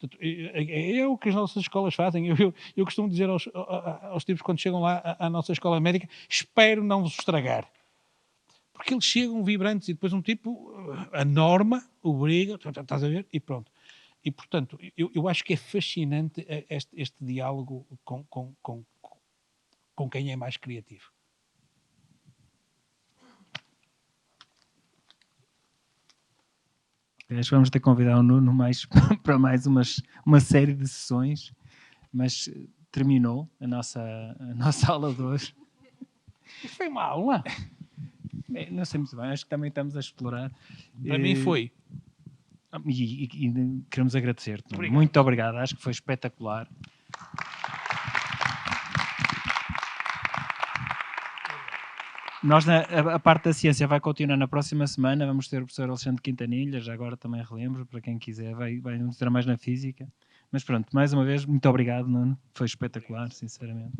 Portanto, é o que as nossas escolas fazem. Eu costumo dizer aos tipos quando chegam lá à nossa escola médica, espero não vos estragar. Porque eles chegam vibrantes e depois um tipo, a norma, obriga, estás a ver? E pronto. E, portanto, eu acho que é fascinante este diálogo com quem é mais criativo. Acho que vamos ter que convidar o Nuno para mais uma série de sessões, mas terminou a nossa aula de hoje. Isto foi uma aula? Não sei muito bem, acho que também estamos a explorar. Para mim foi. E queremos agradecer-te. Muito obrigado, acho que foi espetacular. Nós, a parte da ciência vai continuar na próxima semana, vamos ter o professor Alexandre Quintanilha, já agora também relembro, para quem quiser, vai mostrar mais na física. Mas pronto, mais uma vez, muito obrigado, Nuno, foi espetacular, sinceramente.